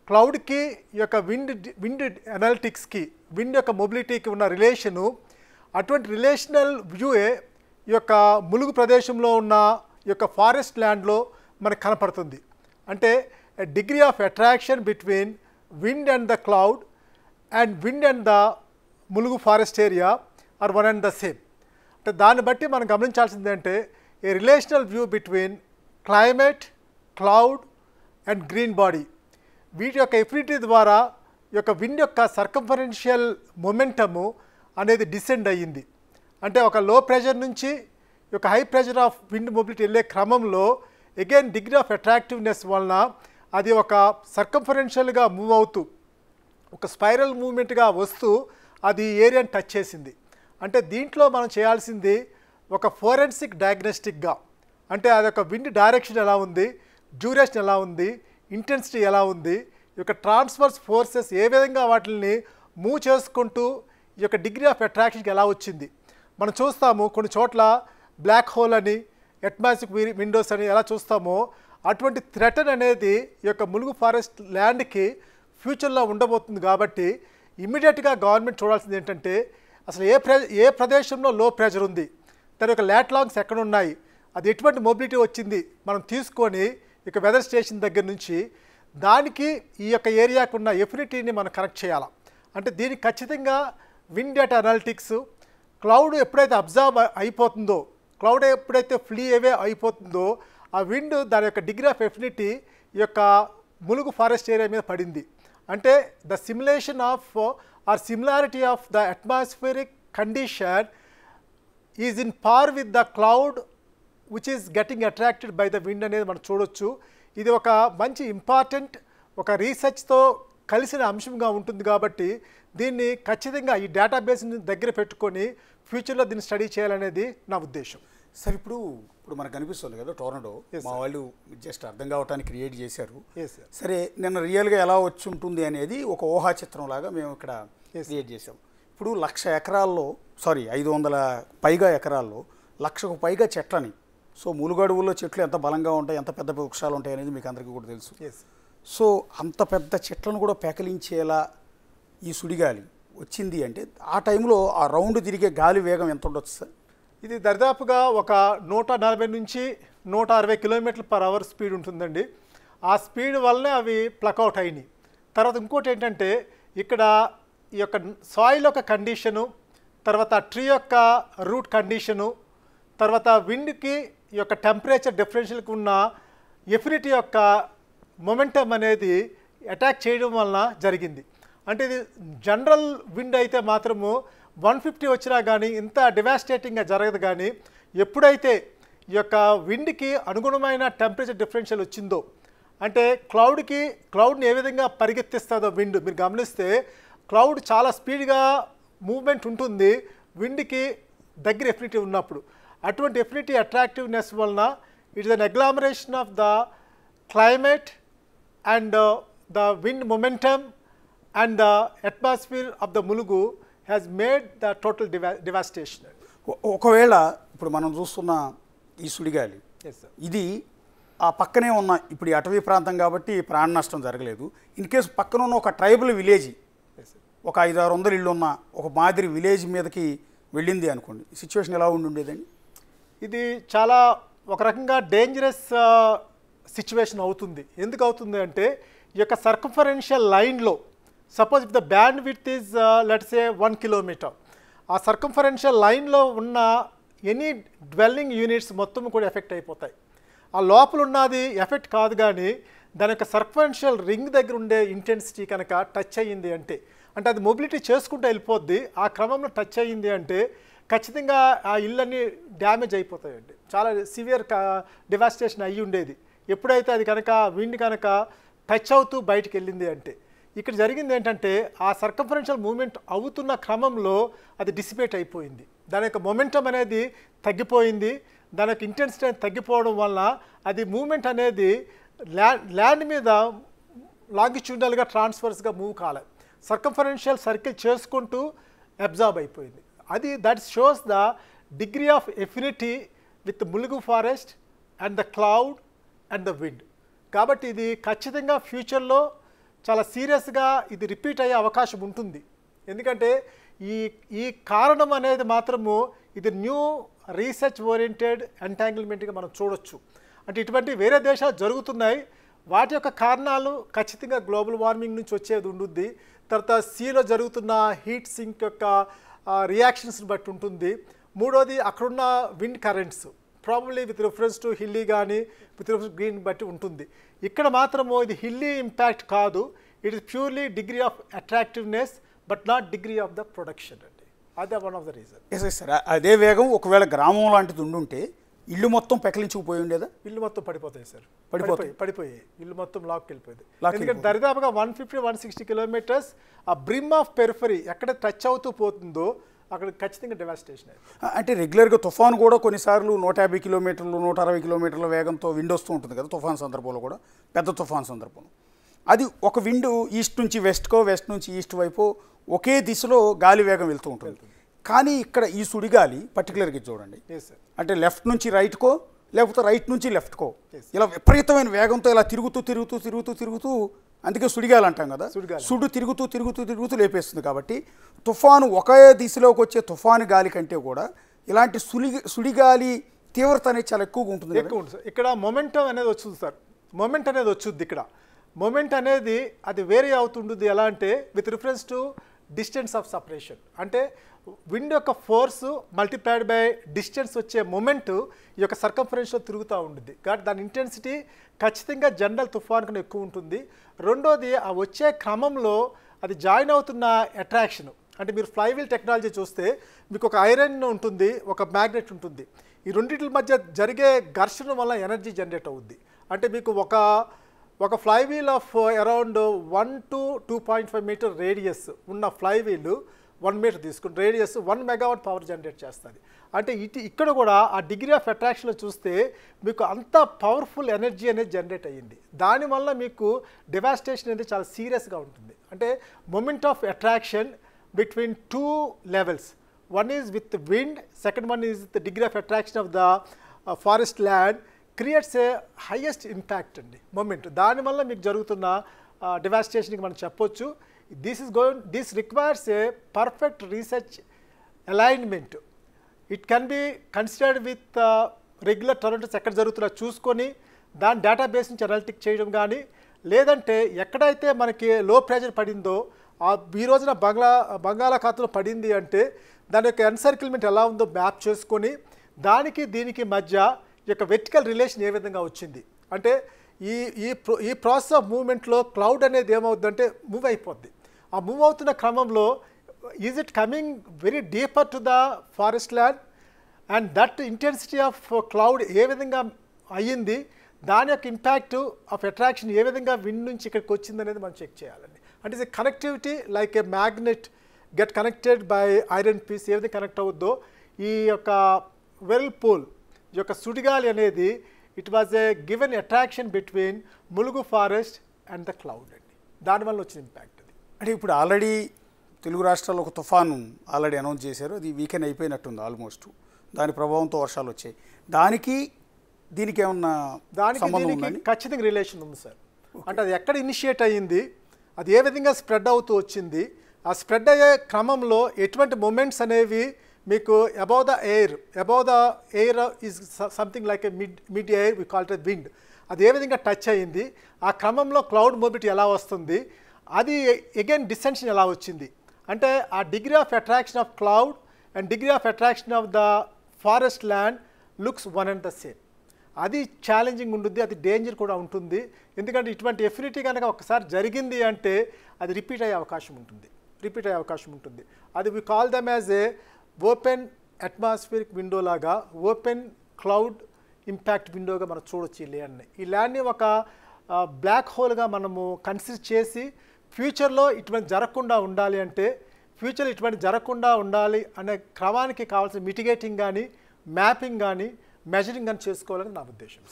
క్లౌడ్కి ఈ యొక్క విండ్ అనాలిటిక్స్కి, విండ్ యొక్క మొబిలిటీకి ఉన్న రిలేషను. అటువంటి రిలేషనల్ వ్యూయే ఈ యొక్క ములుగు ప్రదేశంలో ఉన్న ఈ యొక్క ఫారెస్ట్ ల్యాండ్లో మనకు కనపడుతుంది. అంటే degree of attraction between wind and the cloud and wind and the Mulugu forest area or one and the same. అంటే దాన్ని బట్టి మనం గమనించాల్సింది అంటే a relational view between climate, cloud and green body. వీటి యొక్క ఎఫినిటీ ద్వారా ఈ యొక్క విండ్ యొక్క సర్కంఫరెన్షియల్ మొమెంటము అనేది డిసెండ్ అయ్యింది. అంటే ఒక లో ప్రెషర్ నుంచి ఈ యొక్క high pressure of wind mobility వెళ్ళే క్రమంలో అగైన్ డిగ్రీ ఆఫ్ అట్రాక్టివ్నెస్ వలన అది ఒక సర్కంఫరెన్షియల్గా మూవ్ అవుతూ ఒక స్పైరల్ మూవ్మెంట్గా వస్తూ అది ఏరియాని టచ్ చేసింది. అంటే దీంట్లో మనం చేయాల్సింది ఒక ఫోరెన్సిక్ డయాగ్నోస్టిక్గా, అంటే అదొక విండ్ డైరెక్షన్ ఎలా ఉంది, డ్యూరేషన్ ఎలా ఉంది, ఇంటెన్సిటీ ఎలా ఉంది, ఈ యొక్క ట్రాన్స్వర్స్ ఫోర్సెస్ ఏ విధంగా వాటిని మూవ్ చేసుకుంటూ ఈ యొక్క డిగ్రీ ఆఫ్ అట్రాక్షన్కి ఎలా వచ్చింది. మనం చూస్తాము కొన్ని చోట్ల బ్లాక్ హోల్ అని, అట్మాస్ఫియరిక్ విండోస్ అని ఎలా చూస్తామో అటువంటి థ్రెటన్ అనేది ఈ యొక్క ములుగు ఫారెస్ట్ ల్యాండ్కి ఫ్యూచర్లో ఉండబోతుంది. కాబట్టి ఇమ్మీడియట్గా గవర్నమెంట్ చూడాల్సింది ఏంటంటే అసలు ఏ ప్రదేశంలో లో ప్రెషర్ ఉంది, దాని యొక్క లాంగ్స్ ఎక్కడ ఉన్నాయి, అది ఎటువంటి మొబిలిటీ వచ్చింది మనం తీసుకొని ఇక వెదర్ స్టేషన్ దగ్గర నుంచి దానికి ఈ యొక్క ఏరియాకు ఉన్న ఎఫినిటీని మనం కనెక్ట్ చేయాలి. అంటే దీనికి ఖచ్చితంగా విండ్ డేటా అనాలిటిక్స్, క్లౌడ్ ఎప్పుడైతే అబ్జర్వ్ అయిపోతుందో, క్లౌడ్ ఎప్పుడైతే ఫ్లీ అవే అయిపోతుందో ఆ విండ్ దాని యొక్క డిగ్రీ ఆఫ్ ఎఫినిటీ ఈ యొక్క ములుగు ఫారెస్ట్ ఏరియా మీద పడింది. అంటే the simulation of or similarity of the atmospheric condition is in par with the cloud which is getting attracted by the wind అనేది మనం చూడొచ్చు. ఇది ఒక మంచి ఇంపార్టెంట్ ఒక రీసెర్చ్తో కలిసిన అంశంగా ఉంటుంది. కాబట్టి దీన్ని ఖచ్చితంగా ఈ డేటాబేస్ని దగ్గర పెట్టుకొని ఫ్యూచర్లో దీన్ని స్టడీ చేయాలనేది నా ఉద్దేశం. సార్ ఇప్పుడు మనకు కనిపిస్తుంది కదా టోర్నడో, మా వాళ్ళు జస్ట్ అర్థం కావటానికి క్రియేట్ చేశారు. సరే నిన్న రియల్గా ఎలా వచ్చి ఉంటుంది అనేది ఒక ఊహా చిత్రంలాగా మేము ఇక్కడ క్రియేట్ చేసాం. ఇప్పుడు 1,00,000 ఎకరాల్లో 500 పైగా ఎకరాల్లో 1,00,000కు పైగా చెట్లని, సో ములుగడువుల్లో చెట్లు ఎంత బలంగా ఉంటాయి, ఎంత పెద్ద వృక్షాలు ఉంటాయి అనేది మీకు అందరికీ కూడా తెలుసు. సో అంత పెద్ద చెట్లను కూడా పెకలించేలా ఈ సుడిగాలి వచ్చింది అంటే ఆ టైంలో ఆ రౌండ్ తిరిగే గాలి వేగం ఎంత ఉండొచ్చు సార్? ఇది దరిదాపుగా ఒక 140 నుంచి 160 km/h స్పీడ్ ఉంటుందండి. ఆ స్పీడ్ వల్లనే అవి ప్లకౌట్ అయినాయి. తర్వాత ఇంకోటి ఏంటంటే ఇక్కడ ఈ యొక్క సాయిల్ యొక్క కండిషను, తర్వాత ట్రీ యొక్క రూట్ కండిషను, తర్వాత విండ్కి ఈ యొక్క టెంపరేచర్ డిఫరెన్షియల్కి ఉన్న ఎఫినిటీ యొక్క మొమెంటం అనేది అటాక్ చేయడం వలన జరిగింది. అంటే ఇది జనరల్ విండ్ అయితే మాత్రము 150 వచ్చినా కానీ ఇంత డివాస్టేటింగ్గా జరగదు. కానీ ఎప్పుడైతే ఈ యొక్క విండ్కి అనుగుణమైన టెంపరేచర్ డిఫరెన్షియల్ వచ్చిందో, అంటే క్లౌడ్ని ఏ విధంగా పరిగెత్తిస్తుందో విండ్, మీరు గమనిస్తే క్లౌడ్ చాలా స్పీడ్గా మూవ్మెంట్ ఉంటుంది విండ్కి దగ్గర ఎఫినిటీ ఉన్నప్పుడు. అటువంటి ఎఫినిటీ అట్రాక్టివ్నెస్ వలన it is an agglomeration of the climate and the wind momentum and the atmosphere of the Mulugu has made the total devastation. ఒకవేళ ఇప్పుడు మనం చూస్తున్న ఈ సుడిగాలి ఇది ఆ పక్కనే ఉన్న ఇప్పుడు ఈ అటవీ ప్రాంతం కాబట్టి ప్రాణ నష్టం జరగలేదు. ఇన్ కేసు పక్కన ఉన్న ఒక ట్రైబల్ విలేజ్, ఒక 500-600 ఇళ్ళు ఉన్న ఒక మాదిరి విలేజ్ మీదకి వెళ్ళింది అనుకోండి, సిచ్యువేషన్ ఎలా ఉండేదండి? ఇది చాలా ఒక రకంగా డేంజరస్ సిచ్యువేషన్ అవుతుంది. ఎందుకు అవుతుంది అంటే ఈ యొక్క సర్కంఫరెన్షియల్ లైన్లో suppose if the bandwidth is let's say 1 kilometre, ఆ సర్కంఫరెన్షియల్ లైన్లో ఉన్న ఎనీ డ్వెల్లింగ్ యూనిట్స్ మొత్తం కూడా ఎఫెక్ట్ అయిపోతాయి. ఆ లోపల ఉన్నది ఎఫెక్ట్ కాదు, కానీ దాని యొక్క సర్కంఫరెన్షియల్ రింగ్ దగ్గర ఉండే ఇంటెన్సిటీ కనుక టచ్ అయ్యింది అంటే అది మొబిలిటీ చేసుకుంటూ వెళ్ళిపోద్ది. ఆ క్రమంలో టచ్ అయ్యింది అంటే ఖచ్చితంగా ఆ ఇళ్ళన్నీ డ్యామేజ్ అయిపోతాయండి. చాలా సివియర్ డివాస్టేషన్ అయ్యి ఉండేది ఎప్పుడైతే అది కనుక విండ్ కనుక టచ్ అవుతూ బయటికి వెళ్ళింది అంటే. ఇక్కడ జరిగింది ఏంటంటే ఆ సర్కంఫరెన్షియల్ మూవ్మెంట్ అవుతున్న క్రమంలో అది డిసిపేట్ అయిపోయింది. దాని యొక్క మొమెంటం అనేది తగ్గిపోయింది. దాని యొక్క ఇంటెన్సిటీ అనేది తగ్గిపోవడం వల్ల అది మూమెంట్ అనేది ల్యాండ్ మీద లాంగిట్యూడల్గా ట్రాన్స్ఫర్స్గా మూవ్ కాలేదు, సర్కంఫరెన్షియల్ సర్కిల్ చేసుకుంటూ అబ్జార్బ్ అయిపోయింది. That shows the degree of affinity with Mulugu forest and the cloud and the wind. కాబట్టి ఇది ఖచ్చితంగా ఫ్యూచర్లో చాలా సీరియస్గా ఇది రిపీట్ అయ్యే అవకాశం ఉంటుంది. ఎందుకంటే ఈ కారణం అనేది మాత్రము ఇది న్యూ రీసెర్చ్ ఓరియంటెడ్ ఎంటాంగిల్మెంట్గా మనం చూడొచ్చు. అంటే ఇటువంటి వేరే దేశాలు జరుగుతున్నాయి, వాటి యొక్క కారణాలు ఖచ్చితంగా గ్లోబల్ వార్మింగ్ నుంచి వచ్చేది ఉంటుంది. తర్వాత సీలో జరుగుతున్న హీట్ సింక్ యొక్క రియాక్షన్స్ని బట్టి ఉంటుంది. మూడోది అక్కడున్న wind currents probably with reference to hilly కానీ విత్ రిఫరెన్స్ గ్రీన్ బట్టి ఉంటుంది. ఇక్కడ మాత్రము ఇది హిల్లీ ఇంపాక్ట్ కాదు, it is purely degree of attractiveness but not degree of the production అండి. అదే one of the reason. Yes sir, అదే వేగం ఒకవేళ గ్రామం లాంటిది ఉండుంటే ఇల్లు మొత్తం పెకలించుకుపోయి ఉండేదా? ఇల్లు మొత్తం పడిపోతాయి సార్, పడిపోయి ఇల్లు మొత్తం లాక్కి వెళ్ళిపోయింది. ఎందుకంటే దరిదాపుగా 150-160 కిలోమీటర్స్ ఆ బ్రిమ్ ఆఫ్ పెరిఫరీ ఎక్కడ టచ్ అవుతూ పోతుందో అక్కడ ఖచ్చితంగా డెవాస్టేషన్ అయింది. అంటే రెగ్యులర్గా తుఫాను కూడా కొన్నిసార్లు 150 కిలోమీటర్లు 160 కిలోమీటర్ల వేగంతో విండ్ వస్తూ ఉంటుంది కదా తుఫాన్ సందర్భంలో కూడా, పెద్ద తుఫాన్ సందర్భంలో. అది ఒక విండ్ ఈస్ట్ నుంచి వెస్ట్కో, వెస్ట్ నుంచి ఈస్ట్ వైపు ఒకే దిశలో గాలి వేగం వెళ్తూ ఉంటుంది. కానీ ఇక్కడ ఈ సుడిగాలి పర్టికులర్గా చూడండి, అంటే లెఫ్ట్ నుంచి రైట్కో లేకపోతే రైట్ నుంచి లెఫ్ట్కో ఇలా విపరీతమైన వేగంతో ఇలా తిరుగుతూ అందుకే సుడిగాలి అంటాం కదా, సుడు తిరుగుతూ లేపేస్తుంది. కాబట్టి తుఫాను ఒకే దిశలోకి వచ్చే తుఫాను గాలి కంటే కూడా ఇలాంటి సుడిగాలి తీవ్రత అనేది చాలా ఎక్కువగా ఉంటుంది. ఇక్కడ మొమెంటం అనేది వచ్చింది సార్, మొమెంట్ అనేది వచ్చుద్ది. ఇక్కడ మొమెంట్ అనేది అది వేరే అవుతుంటుంది. ఎలా అంటే with reference to distance of separation, అంటే విండ్ యొక్క ఫోర్స్ మల్టిప్లైడ్ బై డిస్టెన్స్ వచ్చే మొమెంట్ ఈ యొక్క సర్కంఫరెన్స్లో తిరుగుతూ ఉంటుంది. కాబట్టి దాని ఇంటెన్సిటీ ఖచ్చితంగా జనరల్ తుఫాన్ కన్నా ఎక్కువ ఉంటుంది. రెండోది ఆ వచ్చే క్రమంలో అది జాయిన్ అవుతున్న అట్రాక్షన్, అంటే మీరు ఫ్లైవీల్ టెక్నాలజీ చూస్తే మీకు ఒక ఐరన్ ఉంటుంది, ఒక మ్యాగ్నెట్ ఉంటుంది. ఈ రెండింటి మధ్య జరిగే ఘర్షణ వల్ల ఎనర్జీ జనరేట్ అవుద్ది. అంటే మీకు ఒక flywheel of around 1 to 2.5 metre radius ఉన్న ఫ్లైవీల్ 1 మీటర్ తీసుకుని రేడియస్ 1 మెగావాట్ పవర్ జనరేట్ చేస్తుంది. అంటే ఇక్కడ కూడా ఆ డిగ్రీ ఆఫ్ అట్రాక్షన్లో చూస్తే మీకు అంత పవర్ఫుల్ ఎనర్జీ అనేది జనరేట్ అయ్యింది. దానివల్ల మీకు డివాస్టేషన్ అనేది చాలా సీరియస్గా ఉంటుంది. అంటే moment of attraction between 2 levels, one is with the wind, second one is the degree of attraction of the forest land creates a highest impact అండి మొమెంట్. దానివల్ల మీకు జరుగుతున్న డివాస్టేషన్కి మనం చెప్పొచ్చు. This requires a perfect research alignment. It can be considered with regular tornadoes ఎక్కడ జరుగుతున్నా చూసుకొని దాని డేటాబేస్ నుంచి అనలిటిక్ చేయడం కానీ, లేదంటే ఎక్కడైతే మనకి లో ప్రెషర్ పడిందో ఈ రోజున బంగాళాఖాతంలో పడింది అంటే దాని యొక్క ఎన్సర్కిల్మెంట్ ఎలా ఉందో మ్యాప్ చేసుకొని దానికి దీనికి మధ్య ఈ యొక్క వెర్టికల్ రిలేషన్ ఏ విధంగా వచ్చింది అంటే ఈ ప్రాసెస్ ఆఫ్ మూవ్మెంట్లో క్లౌడ్ అనేది ఏమవుతుందంటే మూవ్ అయిపోద్ది. ఆ మూవ్ అవుతున్న క్రమంలో is it coming very deeper to the forest land and that intensity of cloud ఏ విధంగా అయ్యింది, దాని యొక్క ఇంపాక్ట్ ఆఫ్ అట్రాక్షన్ ఏ విధంగా విండ్ నుంచి ఇక్కడికి వచ్చింది అనేది మనం చెక్ చేయాలండి. అంటే ఇది connectivity like a magnet get connected by iron piece ఏ విధంగా కనెక్ట్ అవుద్దో ఈ యొక్క వెర్ల్పూల్ ఈ యొక్క సుడిగాలి అనేది it was a given attraction between Mulugu forest and the cloud అండి. దానివల్ల వచ్చిన ఇంపాక్ట్ అది. అంటే ఇప్పుడు ఆల్రెడీ తెలుగు రాష్ట్రాల్లో ఒక తుఫాను ఆల్రెడీ అనౌన్స్ చేశారు, అది వీకెండ్ అయిపోయినట్టుంది ఆల్మోస్ట్. దాని ప్రభావంతో వర్షాలు వచ్చాయి. దీనికి ఏమన్నా సంబంధం ఉందండి? ఖచ్చితంగా రిలేషన్ ఉంది సార్. అంటే అది ఎక్కడ ఇనిషియేట్ అయ్యింది, అది ఏ విధంగా స్ప్రెడ్ అవుతూ వచ్చింది, ఆ స్ప్రెడ్ అయ్యే క్రమంలో ఎటువంటి మూమెంట్స్ అనేవి మీకు above the air is something like a mid air we call it wind, అది ఏ విధంగా టచ్ అయ్యింది, ఆ క్రమంలో క్లౌడ్ మొబిలిటీ ఎలా వస్తుంది, అది అగైన్ డిసెన్షన్ ఎలా వచ్చింది, అంటే ఆ degree of attraction of cloud and degree of attraction of the forest land looks one and the same. అది ఛాలెంజింగ్ ఉంటుంది, అది డేంజర్ కూడా ఉంటుంది. ఎందుకంటే ఇటువంటి ఎఫినిటీ కనుక ఒకసారి జరిగింది అంటే అది రిపీట్ అయ్యే అవకాశం ఉంటుంది. అది we call them as a open atmospheric window లాగా, ఓపెన్ క్లౌడ్ ఇంపాక్ట్ విండోగా మనం చూడొచ్చు ఈ ల్యాండ్ని ఒక బ్లాక్ హోల్గా మనము కన్సిడర్ చేసి ఫ్యూచర్లో ఇటువంటి జరగకుండా ఉండాలి అనే క్రమానికి కావాల్సిన మిటిగేటింగ్ కానీ మ్యాపింగ్ కానీ మెజరింగ్ కానీ చేసుకోవాలని నా ఉద్దేశం.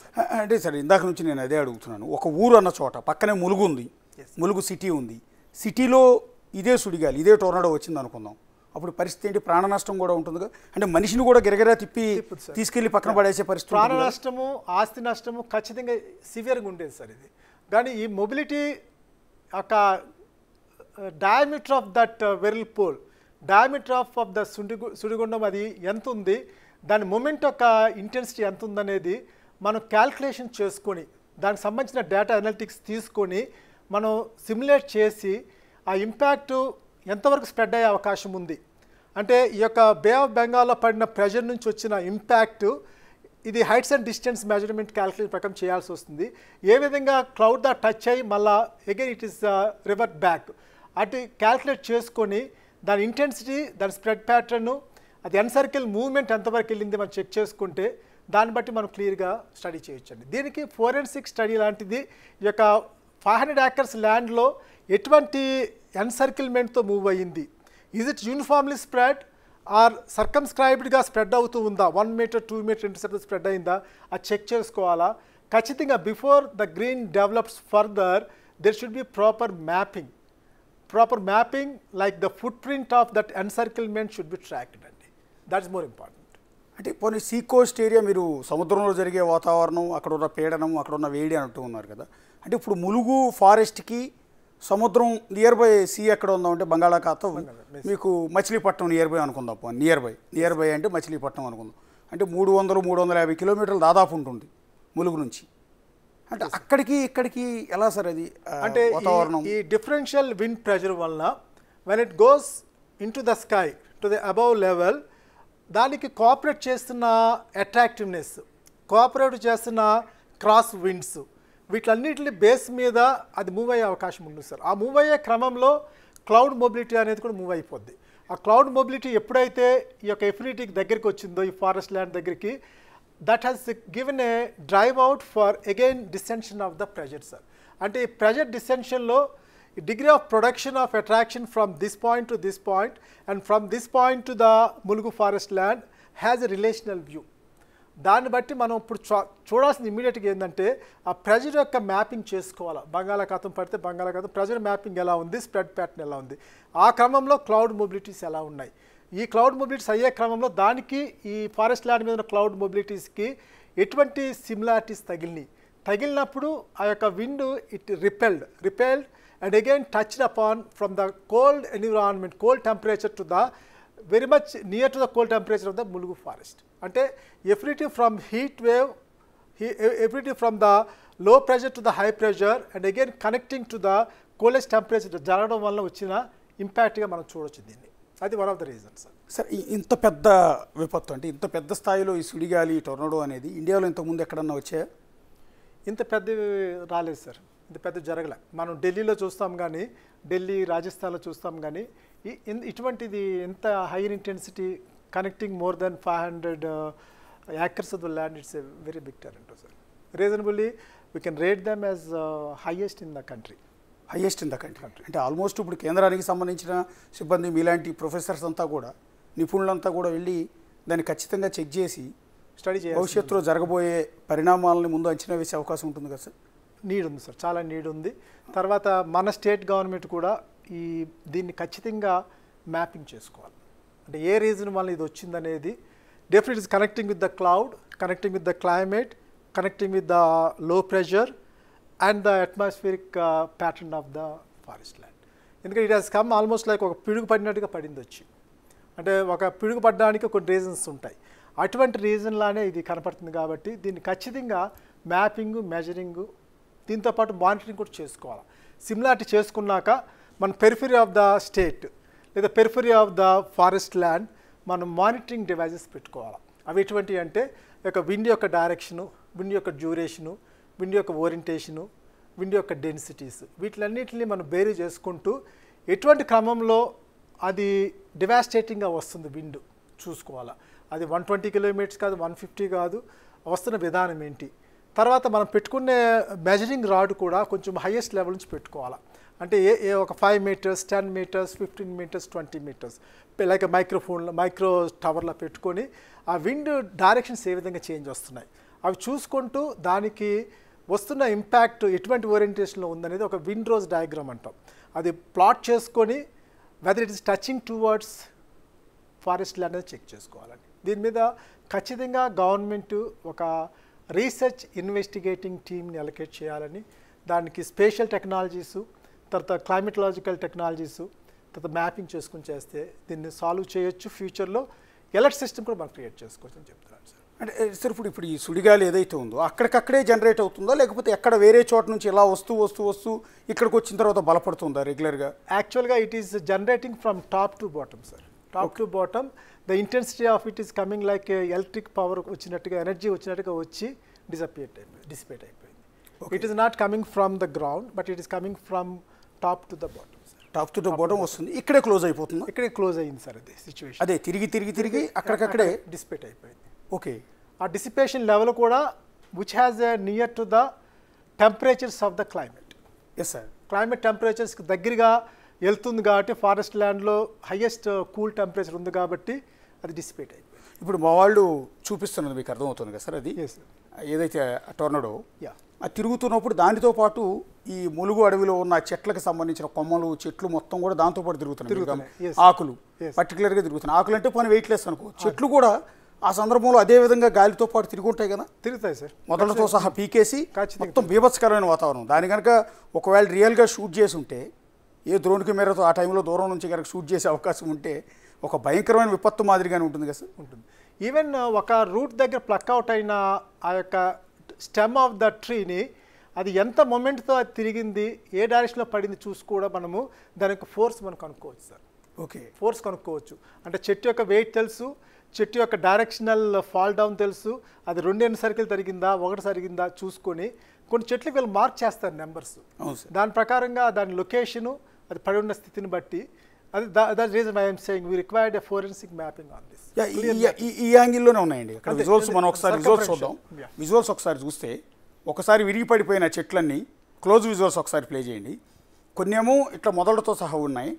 అంటే సరే, ఇందాక నుంచి నేను అదే అడుగుతున్నాను. ఒక ఊరు అన్న చోట పక్కనే ములుగు ఉంది, ములుగు సిటీ ఉంది. సిటీలో ఇదే సుడిగాలి, ఇదే టోర్నాడో వచ్చింది అనుకుందాం. అప్పుడు పరిస్థితి ఏంటి? ప్రాణ నష్టం కూడా ఉంటుందిగా. అంటే మనిషిని కూడా గిరగిరా తిప్పి తీసుకెళ్లి పక్కన పడేసే పరిస్థితి. ప్రాణ నష్టము, ఆస్తి నష్టము ఖచ్చితంగా సివియర్గా ఉండేది సార్ ఇది. కానీ ఈ మొబిలిటీ ఒక diameter of that whirlpool, diameter of the సుడిగుండం అది ఎంత ఉంది, దాని మూమెంట్ యొక్క ఇంటెన్సిటీ ఎంత ఉందనేది మనం క్యాల్కులేషన్ చేసుకొని దానికి సంబంధించిన డేటా అనలిటిక్స్ తీసుకొని మనం సిమ్యులేట్ చేసి ఆ ఇంపాక్ట్ ఎంతవరకు స్ప్రెడ్ అయ్యే అవకాశం ఉంది, అంటే ఈ యొక్క బే ఆఫ్ బెంగాల్లో పడిన ప్రెషర్ నుంచి వచ్చిన ఇంపాక్ట్ ఇది heights and distance measurement calculation ప్రకారం చేయాల్సి వస్తుంది. ఏ విధంగా క్లౌడ్ దా టచ్ అయ్యి మళ్ళీ again it is revert back అటు క్యాల్కులేట్ చేసుకొని దాని ఇంటెన్సిటీ, దాని స్ప్రెడ్ ప్యాటర్ను, అది ఎన్సర్కిల్ మూవ్మెంట్ ఎంతవరకు వెళ్ళింది మనం చెక్ చేసుకుంటే దాన్ని బట్టి మనం క్లియర్గా స్టడీ చేయొచ్చండి. దీనికి ఫోరెన్సిక్ స్టడీ లాంటిది ఈ యొక్క 500 acres ల్యాండ్లో ఎటువంటి ఎన్సర్కిల్మెంట్తో మూవ్ అయ్యింది, is it uniformly spread or సర్కమ్స్క్రైబ్డ్గా స్ప్రెడ్ అవుతూ ఉందా, 1 meter 2 meter ఇంటర్సెప్ట్ స్ప్రెడ్ అయిందా అది చెక్ చేసుకోవాలా. ఖచ్చితంగా before the green develops further there should be proper mapping like the footprint of that encirclement should be tracked అండి. That is more important. అంటే పోనీ సీ కోస్ట్ ఏరియా, మీరు సముద్రంలో జరిగే వాతావరణం, అక్కడ ఉన్న పీడనం, అక్కడ ఉన్న వేడి అంటూ ఉన్నారు కదా. అంటే ఇప్పుడు ములుగు ఫారెస్ట్కి సముద్రం నియర్ బై సీ ఎక్కడ ఉందామంటే బంగాళాఖాతం, మీకు మచిలీపట్నం నియర్ బై అనుకుందాం. నియర్ బై అంటే మచిలీపట్నం అనుకుందాం. అంటే 300-350 కిలోమీటర్లు దాదాపు ఉంటుంది ములుగు నుంచి. అంటే అక్కడికి ఇక్కడికి ఎలా సార్ అది? అంటే వాతావరణం ఈ డిఫరెన్షియల్ విండ్ ప్రెషర్ వలన when it goes in to the sky to the above level, దానికి కోఆపరేట్ చేస్తున్న అట్రాక్టివ్నెస్, కోఆపరేట్ చేస్తున్న క్రాస్ విండ్స్, వీటన్నిటిని బేస్ మీద అది మూవ్ అయ్యే అవకాశం ఉంటుంది సార్. ఆ మూవ్ అయ్యే క్రమంలో క్లౌడ్ మొబిలిటీ అనేది కూడా మూవ్ అయిపోద్ది. ఆ క్లౌడ్ మొబిలిటీ ఎప్పుడైతే ఈ యొక్క ఎఫినిటీకి దగ్గరికి వచ్చిందో ఈ ఫారెస్ట్ ల్యాండ్ దగ్గరికి, that has given a drive out for again descension of the pressure sir. అంటే ఈ ప్రెషర్ డిసెన్షన్లో degree of production of attraction from this point to this point and from this point to the Mulugu forest land has a relational view. దాన్ని బట్టి మనం ఇప్పుడు చూడాల్సింది ఇమీడియట్గా ఏంటంటే ఆ ప్రెజర్ యొక్క మ్యాపింగ్ చేసుకోవాలి. బంగాళాఖాతం పడితే బంగాళాఖాతం ప్రెజర్ మ్యాపింగ్ ఎలా ఉంది, స్ప్రెడ్ ప్యాటర్న్ ఎలా ఉంది, ఆ క్రమంలో క్లౌడ్ మొబిలిటీస్ ఎలా ఉన్నాయి, ఈ క్లౌడ్ మొబిలిటీస్ అయ్యే క్రమంలో దానికి ఈ ఫారెస్ట్ ల్యాండ్ మీద ఉన్న క్లౌడ్ మొబిలిటీస్కి ఎటువంటి సిమిలారిటీస్ తగిలినప్పుడు ఆ యొక్క wind it repelled and again touched upon from the cold environment, cold temperature to the very much near to the cold temperature of the Mulugu forest. Ante everything from heat wave, everything from the లో pressure to the high pressure and again connecting to the coldest temperature జరగడం వల్ల వచ్చిన ఇంపాక్ట్గా మనం చూడొచ్చు దీన్ని. అది one of the reasons. Sir ఇంత పెద్ద విపత్తు అంటే ఇంత పెద్ద స్థాయిలో ఈ సుడిగాలి టొర్నడో అనేది ఇండియాలో ఇంతకుముందు ఎక్కడన్నా వచ్చాయా? ఇంత పెద్దవి రాలేదు సార్, ఇంత పెద్ద జరగలే. మనం ఢిల్లీలో చూస్తాం కానీ, ఢిల్లీ రాజస్థాన్లో చూస్తాం కానీ ఇటువంటిది ఎంత hire intensity connecting more than 500 acres of the land, it's a very big tornado, sir. Reasonably, we can rate them as highest in the country. Highest in the country అంటే ఆల్మోస్ట్ ఇప్పుడు కేంద్రానికి సంబంధించిన సిబ్బంది మీలాంటి ప్రొఫెసర్స్ అంతా కూడా నిపుణులంతా కూడా వెళ్ళి దాన్ని ఖచ్చితంగా చెక్ చేసి స్టడీ చేయాలి. భవిష్యత్తులో జరగబోయే పరిణామాలని ముందు అంచనా వేసే అవకాశం ఉంటుంది కదా సార్? నీడ్ ఉంది సార్, చాలా నీడ్ ఉంది. తర్వాత మన స్టేట్ గవర్నమెంట్ కూడా దీన్ని ఖచ్చితంగా మ్యాపింగ్ చేసుకోవాలి. అంటే ఏ రీజన్ వల్ల ఇది వచ్చిందనేది definitely is connecting with the cloud, connecting with the climate, connecting with the low pressure and the atmospheric pattern of the forest land. ఎందుకంటే it has come almost like ఒక పిడుగు పడినట్టుగా పడింది వచ్చి. అంటే ఒక పిడుగు పడడానికి కొన్ని రీజన్స్ ఉంటాయి, అటువంటి రీజన్లానే ఇది కనపడుతుంది. కాబట్టి దీన్ని ఖచ్చితంగా మ్యాపింగ్, మెజరింగ్, దీంతోపాటు మానిటరింగ్ కూడా చేసుకోవాలి. సిమిలారిటీ చేసుకున్నాక మన పెరిఫరీ ఆఫ్ ద స్టేట్ లేదా periphery of the forest land మనం మానిటరింగ్ డివైజెస్ పెట్టుకోవాలి. అవి ఎటువంటి అంటే ఒక విండ్ యొక్క డైరెక్షను, విండ్ యొక్క డ్యూరేషను, విండ్ యొక్క ఓరియంటేషను, విండ్ యొక్క డెన్సిటీస్, వీటిలన్నింటినీ మనం బేరీ చేసుకుంటూ ఎటువంటి క్రమంలో అది డివాస్టేటింగ్గా వస్తుంది విండ్ చూసుకోవాలి. అది 120 కిలోమీటర్స్ కాదు, 150 కాదు, వస్తున్న విధానం ఏంటి. తర్వాత మనం పెట్టుకునే మెజరింగ్ రాడ్ కూడా కొంచెం హైయెస్ట్ లెవెల్ నుంచి పెట్టుకోవాలి. అంటే ఒక 5 meters, 10 meters, 15 meters, 20 meters like micro టవర్లో పెట్టుకొని ఆ విండ్ డైరెక్షన్స్ ఏ విధంగా చేంజ్ వస్తున్నాయి అవి చూసుకుంటూ దానికి వస్తున్న ఇంపాక్ట్ ఎటువంటి ఓరియంటేషన్లో ఉందనేది ఒక విండ్ రోజ్ డయాగ్రామ్ అంటాం. అది ప్లాట్ చేసుకొని whether it is touching towards forest land అనేది చెక్ చేసుకోవాలండి. దీని మీద ఖచ్చితంగా గవర్నమెంట్ ఒక రీసెర్చ్ ఇన్వెస్టిగేటింగ్ టీమ్ని అలొకేట్ చేయాలని, దానికి స్పేషియల్ టెక్నాలజీసు, తర్వాత క్లైమేటలాజికల్ టెక్నాలజీసు, తర్వాత మ్యాపింగ్ చేసుకుని చేస్తే దీన్ని సాల్వ్ చేయొచ్చు. ఫ్యూచర్లో ఎలర్ట్ సిస్టమ్ కూడా మనం క్రియేట్ చేసుకోవచ్చు అని చెప్తున్నాను సార్. అంటే సార్ ఇప్పుడు ఈ సుడిగాలి ఏదైతే ఉందో అక్కడికక్కడే జనరేట్ అవుతుందో, లేకపోతే ఎక్కడ వేరే చోట నుంచి ఇలా వస్తూ ఇక్కడికి వచ్చిన తర్వాత బలపడుతుందా రెగ్యులర్గా? యాక్చువల్గా it is generating from top to bottom sir. Top to bottom the intensity of it is coming like electric power వచ్చినట్టుగా, ఎనర్జీ వచ్చినట్టుగా వచ్చి డిసిపేట్ అయిపోయింది. It is not coming from the ground but it is coming from top to the bottom. Top to the bottom వస్తుంది, ఇక్కడే close అయిపోతుంది. ఇక్కడే close అయింది sir అది సిచ్యువేషన్. అదే తిరిగి అక్కడికక్కడే డిసిపేట్ అయిపోయింది. ఓకే. ఆ డిసిపేషన్ లెవెల్ కూడా which has a near to the temperatures of the climate. Yes sir. Climate టెంపరేచర్స్కి దగ్గరగా వెళ్తుంది కాబట్టి ఫారెస్ట్ ల్యాండ్లో హైయెస్ట్ కూల్ టెంపరేచర్ ఉంది కాబట్టి అది డిసిపేట్ అయిపోయింది. ఇప్పుడు మా వాళ్ళు చూపిస్తున్నది మీకు అర్థమవుతుంది కదా సార్? అది ఏదైతే టోర్నడో అది తిరుగుతున్నప్పుడు దానితో పాటు ఈ ములుగు అడవిలో ఉన్న చెట్లకు సంబంధించిన కొమ్మలు, చెట్లు మొత్తం కూడా దాంతో పాటు తిరుగుతున్నాయి. ఆకులు పర్టికులర్గా తిరుగుతున్నాయి. ఆకులు అంటే పని వెయిట్లెస్ అనుకో, చెట్లు కూడా ఆ సందర్భంలో అదే విధంగా గాలితో పాటు తిరుగుంటాయి కదా? తిరుగుతాయి సార్. మొదలతో సహా పీకేసి మొత్తం బీభత్సకరమైన వాతావరణం. దాని కనుక ఒకవేళ రియల్గా షూట్ చేసి ఉంటే, ఏ డ్రోన్ కెమెరాతో ఆ టైంలో దూరం నుంచి కనుక షూట్ చేసే అవకాశం ఉంటే ఒక భయంకరమైన విపత్తు మాదిరిగానే ఉంటుంది కదా సార్? ఉంటుంది. ఈవెన్ ఒక రూట్ దగ్గర ప్లక్ అవుట్ అయిన ఆ యొక్క స్టెమ్ ఆఫ్ ద ట్రీని అది ఎంత మొమెంట్తో అది తిరిగింది, ఏ డైరెక్షన్లో పడింది చూసి కూడా మనము దాని యొక్క ఫోర్స్ మనం కనుక్కోవచ్చు సార్. ఓకే. ఫోర్స్ కనుక్కోవచ్చు. అంటే చెట్టు యొక్క వెయిట్ తెలుసు, చెట్టు యొక్క డైరెక్షనల్ ఫాల్ డౌన్ తెలుసు, అది 2 సర్కిల్ జరిగిందా 1 జరిగిందా చూసుకొని కొన్ని చెట్లకు వీళ్ళు మార్క్ చేస్తారు నెంబర్స్. దాని ప్రకారంగా దాని లొకేషను, అది పడి ఉన్న స్థితిని బట్టి అది that reason I am saying we required a forensic mapping on this. ఈ యాంగిల్లోనే ఉన్నాయండి ఇక్కడ విజువల్స్. మనం ఒకసారి విజువల్స్ చూద్దాం. విజువల్స్ ఒకసారి చూస్తే ఒకసారి విరిగి పడిపోయిన చెట్లన్నీ క్లోజ్ విజువల్స్ ఒకసారి ప్లే చేయండి. కొన్నేమో ఇట్లా మొదలతో సహా ఉన్నాయి.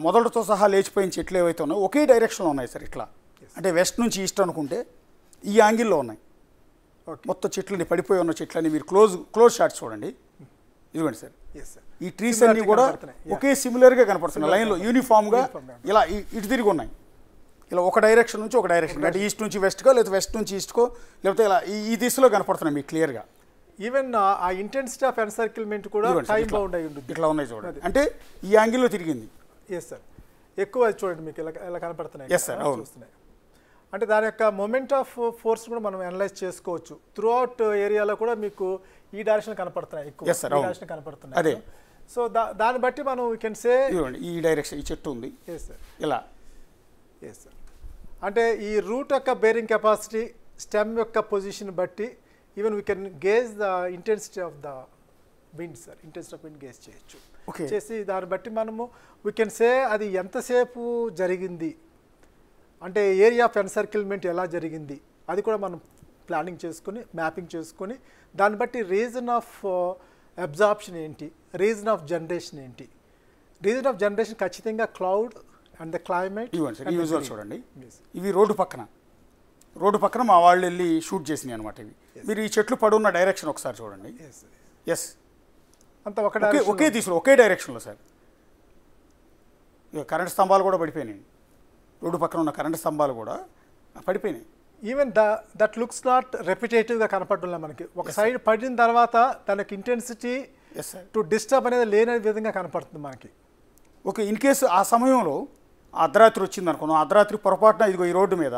మొదలతో సహా లేచిపోయిన చెట్లు ఏవైతే ఉన్నాయో ఒకే డైరెక్షన్లో ఉన్నాయి సార్. ఇట్లా అంటే వెస్ట్ నుంచి ఈస్ట్ అనుకుంటే ఈ యాంగిల్లో ఉన్నాయి. మొత్తం చెట్లని పడిపోయి ఉన్న చెట్లని మీరు క్లోజ్ షాట్స్ చూడండి. ఇదిగోండి సార్. ఈ ట్రీస్ అన్నీ కూడా ఒకే సిమిలర్గా కనపడుతున్నాయి. లైన్లో యూనిఫామ్గా ఇలా ఇటు తిరిగి ఉన్నాయి. ఇలా ఒక డైరెక్షన్ నుంచి ఒక డైరెక్షన్, అంటే ఈస్ట్ నుంచి వెస్ట్కో లేదా వెస్ట్ నుంచి ఈస్ట్కో, లేకపోతే ఇలా ఈ దిశలో కనపడుతున్నాయి మీకు క్లియర్గా. ఈవెన్ ఆ ఇంటెన్సిటీ ఆఫ్ ఎన్సర్కిల్మెంట్ కూడా టైం బౌండ్ అయి ఉంటుంది. ఇట్లా ఉన్నాయి చూడండి, అంటే ఈ యాంగిల్లో తిరిగింది. Yes sir. ఎక్కువ చూడండి మీకు ఇలా కనపడుతున్నాయి. ఎస్ సార్, అవును. అంటే దాని యొక్క మొమెంట్ ఆఫ్ ఫోర్స్ కూడా మనం అనలైజ్ చేసుకోవచ్చు. త్రూ అవుట్ ఏరియాలో కూడా మీకు ఈ డైరెక్షన్ కనపడుతున్నాయి ఎక్కువ, Yes, sir, ఈ అవును. డైరెక్షన్ కనపడుతున్నాయి. అదే. సో దాన్ని బట్టి మనం యూ కెన్ సే ఈ డైరెక్షన్ ఈ చెట్టు ఉంది ఎస్ సార్, ఇలా. Yes sir. అంటే ఈ రూట్ యొక్క బేరింగ్ కెపాసిటీ, స్టెమ్ యొక్క పొజిషన్ బట్టి even we can gauge the intensity of the wind sir, intensity of wind gauge చేయొచ్చు. Okay. చేసి దాన్ని బట్టి మనము వీ కెన్ సే అది ఎంతసేపు జరిగింది, అంటే ఏరియా ఆఫ్ ఎన్సర్కిల్మెంట్ ఎలా జరిగింది అది కూడా మనం ప్లానింగ్ చేసుకుని మ్యాపింగ్ చేసుకొని దాన్ని బట్టి రీజన్ ఆఫ్ అబ్జార్ప్షన్ ఏంటి, రీజన్ ఆఫ్ జనరేషన్ ఏంటి. రీజన్ ఆఫ్ జనరేషన్ ఖచ్చితంగా క్లౌడ్ అండ్ ద క్లైమేట్. ఇవ్వండి సార్, ఈ విజువల్ చూడండి. ఇవి రోడ్డు పక్కన మా వాళ్ళు వెళ్ళి షూట్ చేసినాయి అనమాట ఇవి. మీరు ఈ చెట్లు పడున్న డైరెక్షన్ ఒకసారి చూడండి. ఎస్, అంత ఒకే దిశలో ఒకే డైరెక్షన్లో సార్. ఇక కరెంట్ స్తంభాలు కూడా పడిపోయినాయి, రోడ్డు పక్కన ఉన్న కరెంట్ స్తంభాలు కూడా పడిపోయినాయి. ఈవెన్ దట్ లుక్స్ నాట్ రెపిటేటివ్గా కనపడడం మనకి. ఒక సైడ్ పడిన తర్వాత దానికి intensity yes sir to disturb అనేది లేని విధంగా కనపడుతుంది మనకి. ఓకే, ఇన్ కేసు ఆ సమయంలో అర్ధరాత్రి వచ్చింది అనుకున్నాం, అర్ధరాత్రి పొరపాటున ఇదిగో ఈ రోడ్డు మీద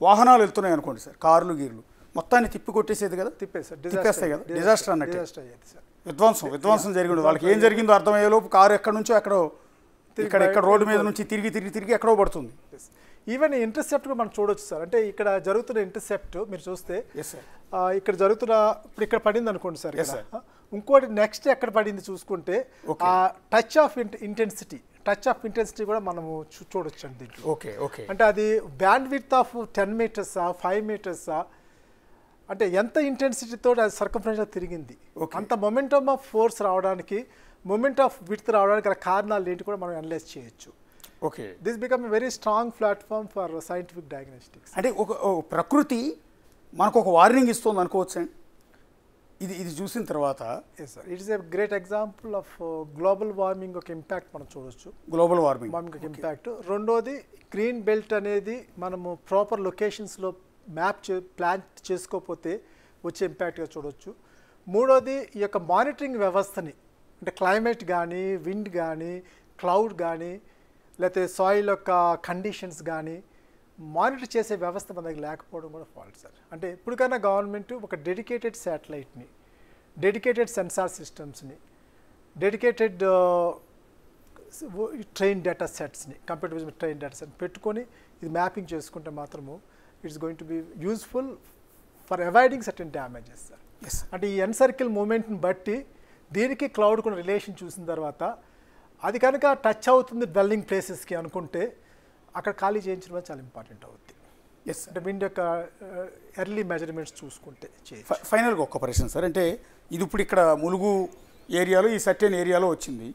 వాహనాలు వెళ్తున్నాయి అనుకోండి సార్, కార్లు గీర్లు మొత్తాన్ని తిప్పి కొట్టేసేది కదా, తిప్పేస్తాయి కదా, డిజాస్టర్ అన్నట్టు. విధ్వంసం జరిగింది. వాళ్ళకి ఏం జరిగిందో అర్థమయ్యేలోపు కారు ఎక్కడి నుంచో ఎక్కడో ఇక్కడ రోడ్డు మీద నుంచి తిరిగి ఎక్కడో పడుతుంది. ఈవెన్ ఇంటర్సెప్ట్ మనం చూడొచ్చు సార్. అంటే ఇక్కడ జరుగుతున్న ఇంటర్సెప్ట్ మీరు చూస్తే ఎస్ సార్, ఇక్కడ జరుగుతున్న ఇప్పుడు ఇక్కడ పడింది అనుకోండి సార్, ఇంకోటి నెక్స్ట్ ఎక్కడ పడింది చూసుకుంటే ఆ టచ్ ఆఫ్ ఇంటెన్సిటీ కూడా మనము చూడొచ్చు అండి దీంట్లో. ఓకే ఓకే, అంటే అది బ్యాండ్ విడ్త్ ఆఫ్ 10 మీటర్సా 5 మీటర్సా, అంటే ఎంత ఇంటెన్సిటీతో అది సర్కంఫరెన్స్ తిరిగింది, అంత మొమెంటమ్ ఆఫ్ ఫోర్స్ రావడానికి, మొమెంట్ ఆఫ్ విడ్త్ రావడానికి గల కారణాలు ఏంటి కూడా మనం అనలైజ్ చేయొచ్చు. Okay, this become a very strong platform for scientific diagnostics. అంటే ఒక ప్రకృతి మనకు ఒక వార్నింగ్ ఇస్తుంది అనుకోవచ్చు అండి ఇది చూసిన తర్వాత. Yes sir, it is a great example of global warming ఒక ఇంపాక్ట్ మనం చూడొచ్చు. గ్లోబల్ వార్మింగ్ ఒక ఇంపాక్ట్. రెండోది గ్రీన్ బెల్ట్ అనేది మనము ప్రాపర్ లొకేషన్స్లో ప్లాన్ చేసుకోకపోతే వచ్చే ఇంపాక్ట్గా చూడవచ్చు. మూడోది ఈ యొక్క మానిటరింగ్ వ్యవస్థని, అంటే క్లైమేట్ కానీ, విండ్ కానీ, క్లౌడ్ కానీ, లేకపోతే సాయిల్ యొక్క కండిషన్స్ కానీ మానిటర్ చేసే వ్యవస్థ మన దగ్గర లేకపోవడం కూడా ఫాల్ట్ సార్. అంటే ఇప్పటికైనా గవర్నమెంట్ ఒక డెడికేటెడ్ శాటిలైట్ని, డెడికేటెడ్ సెన్సార్ సిస్టమ్స్ని, డెడికేటెడ్ ట్రైన్ డేటా సెట్స్ని, కంప్యూటర్ ట్రైన్ డేటా సెట్ పెట్టుకొని ఇది మ్యాపింగ్ చేసుకుంటే మాత్రము it's going to be useful for avoiding certain damages sir. అంటే ఈ ఎన్సర్కిల్ మూమెంట్ని బట్టి దీనికి క్లౌడ్ కూడా రిలేషన్ చూసిన తర్వాత అది కనుక టచ్ అవుతుంది డ్వెల్లింగ్ ప్లేసెస్కి అనుకుంటే అక్కడ ఖాళీ చేయించడం చాలా ఇంపార్టెంట్ అవుతుంది. ఎస్, అంటే విండ్ యొక్క ఎర్లీ మెజర్మెంట్స్ చూసుకుంటే. ఫైనల్గా ఒక్క ప్రశ్న సార్, అంటే ఇది ఇప్పుడు ఇక్కడ ములుగు ఏరియాలో ఈ సర్టెన్ ఏరియాలో వచ్చింది,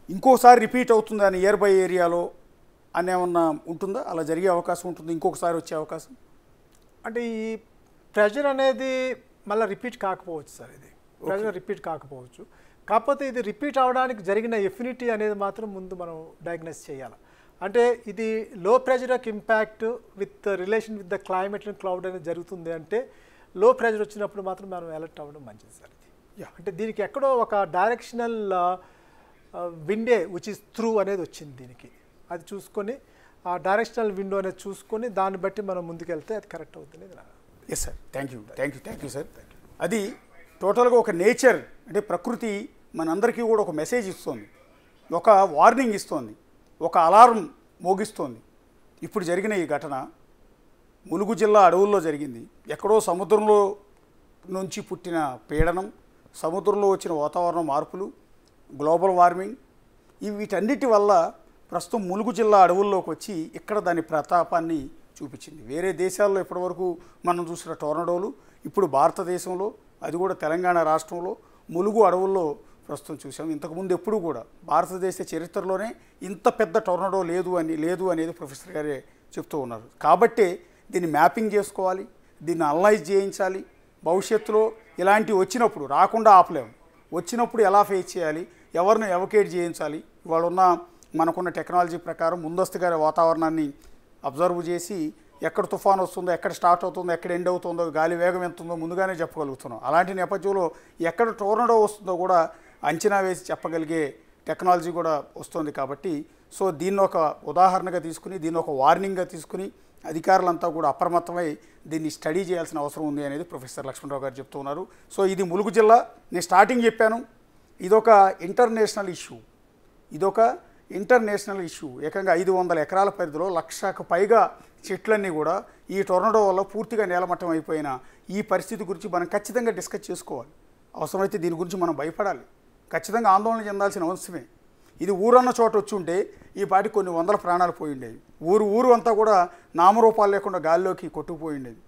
ఇంకోసారి రిపీట్ అవుతుందా అని నియర్ బై ఏరియాలో అని ఏమన్నా ఉంటుందా? అలా జరిగే అవకాశం ఉంటుంది, ఇంకొకసారి వచ్చే అవకాశం? అంటే ఈ ప్రెజర్ అనేది మళ్ళీ రిపీట్ కాకపోవచ్చు సార్. ఇది ప్రెజర్ రిపీట్ కాకపోవచ్చు, కాకపోతే ఇది రిపీట్ అవడానికి జరిగిన ఎఫినిటీ అనేది మాత్రం ముందు మనం డయాగ్నైజ్ చేయాలి. అంటే ఇది లో ప్రెజర్ యొక్క impact with relation with the climate and cloud అనేది జరుగుతుంది అంటే లో ప్రెజర్ వచ్చినప్పుడు మాత్రం మనం అలర్ట్ అవ్వడం మంచిది సార్. ఇది అంటే దీనికి ఎక్కడో ఒక డైరెక్షనల్ విండే విచ్ ఇస్ త్రూ అనేది వచ్చింది దీనికి, అది చూసుకొని ఆ డైరెక్షనల్ విండో అనేది చూసుకొని దాన్ని బట్టి మనం ముందుకెళ్తే అది కరెక్ట్ అవుతుంది. Yes sir, thank you sir. అది టోటల్గా ఒక నేచర్, అంటే ప్రకృతి మనందరికీ కూడా ఒక మెసేజ్ ఇస్తుంది, ఒక వార్నింగ్ ఇస్తుంది, ఒక అలారం మోగిస్తోంది. ఇప్పుడు జరిగిన ఈ ఘటన ములుగు జిల్లా అడవుల్లో జరిగింది. ఎక్కడో సముద్రంలో నుంచి పుట్టిన పీడనం, సముద్రంలో వచ్చిన వాతావరణ మార్పులు, గ్లోబల్ వార్మింగ్, వీటన్నిటి వల్ల ప్రస్తుతం ములుగు జిల్లా అడవుల్లోకి వచ్చి ఇక్కడ దాని ప్రతాపాన్ని చూపించింది. వేరే దేశాల్లో ఇప్పటివరకు మనం చూసిన టోర్నడోలు ఇప్పుడు భారతదేశంలో, అది కూడా తెలంగాణ రాష్ట్రంలో ములుగు అడవుల్లో ప్రస్తుతం చూసాం. ఇంతకుముందు ఎప్పుడు కూడా భారతదేశ చరిత్రలోనే ఇంత పెద్ద టోర్నడో లేదు అనేది ప్రొఫెసర్ గారే చెప్తూ ఉన్నారు. కాబట్టే దీన్ని మ్యాపింగ్ చేసుకోవాలి, దీన్ని అనలైజ్ చేయించాలి. భవిష్యత్తులో ఇలాంటివి వచ్చినప్పుడు రాకుండా ఆపలేము, వచ్చినప్పుడు ఎలా ఫేస్ చేయాలి, ఎవరిని ఎవకేట్ చేయించాలి. ఇవాళ ఉన్న మనకున్న టెక్నాలజీ ప్రకారం ముందస్తుగా వాతావరణాన్ని అబ్జర్వ్ చేసి ఎక్కడ తుఫాను వస్తుందో, ఎక్కడ స్టార్ట్ అవుతుందో, ఎక్కడ ఎండ్ అవుతుందో, గాలి వేగం ఎంత ఉందో ముందుగానే చెప్పగలుగుతున్నాం. అలాంటి నేపథ్యంలో ఎక్కడ టోర్నడో వస్తుందో కూడా అంచనా వేసి చెప్పగలిగే టెక్నాలజీ కూడా వస్తుంది. కాబట్టి సో దీన్ని ఒక ఉదాహరణగా తీసుకుని, దీన్ని ఒక వార్నింగ్గా తీసుకుని అధికారులంతా కూడా అప్రమత్తమై దీన్ని స్టడీ చేయాల్సిన అవసరం ఉంది అనేది ప్రొఫెసర్ లక్ష్మణరావు గారు చెప్తూ ఉన్నారు. సో ఇది ములుగు జిల్లా, నేను స్టార్టింగ్ చెప్పాను, ఇదొక ఇంటర్నేషనల్ ఇష్యూ. ఏకంగా 500 ఎకరాల పరిధిలో 1,00,000కు పైగా చెట్లన్నీ కూడా ఈ టొర్నడో వల్ల పూర్తిగా నేలమట్టం అయిపోయిన ఈ పరిస్థితి గురించి మనం ఖచ్చితంగా డిస్కస్ చేసుకోవాలి. అవసరమైతే దీని గురించి మనం భయపడాలి, ఖచ్చితంగా ఆందోళన చెందాల్సిన అవసరమే. ఇది ఊరన్న చోట వచ్చి ఉంటే ఈ పాటి కొన్ని వందల ప్రాణాలు పోయి ఉండేవి. ఊరు అంతా కూడా నామరూపాలు లేకుండా గాల్లోకి కొట్టుకుపోయి ఉండేది.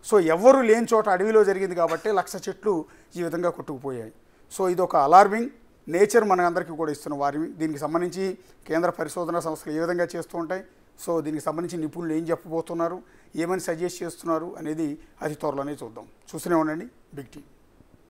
సో ఎవ్వరూ లేని చోట అడవిలో జరిగింది కాబట్టి 1,00,000 చెట్లు ఈ విధంగా కొట్టుకుపోయాయి. సో ఇది ఒక అలార్మింగ్, నేచర్ మన అందరికీ కూడా ఇస్తున్న వార్నింగ్. దీనికి సంబంధించి కేంద్ర పరిశోధనా సంస్థలు ఏ విధంగా చేస్తూ ఉంటాయి, సో దీనికి సంబంధించి నిపుణులు ఏం చెప్పబోతున్నారు, ఏమని సజెస్ట్ చేస్తున్నారు అనేది అతి త్వరలోనే చూద్దాం. చూస్తూనే ఉండండి బిగ్ టీవీ.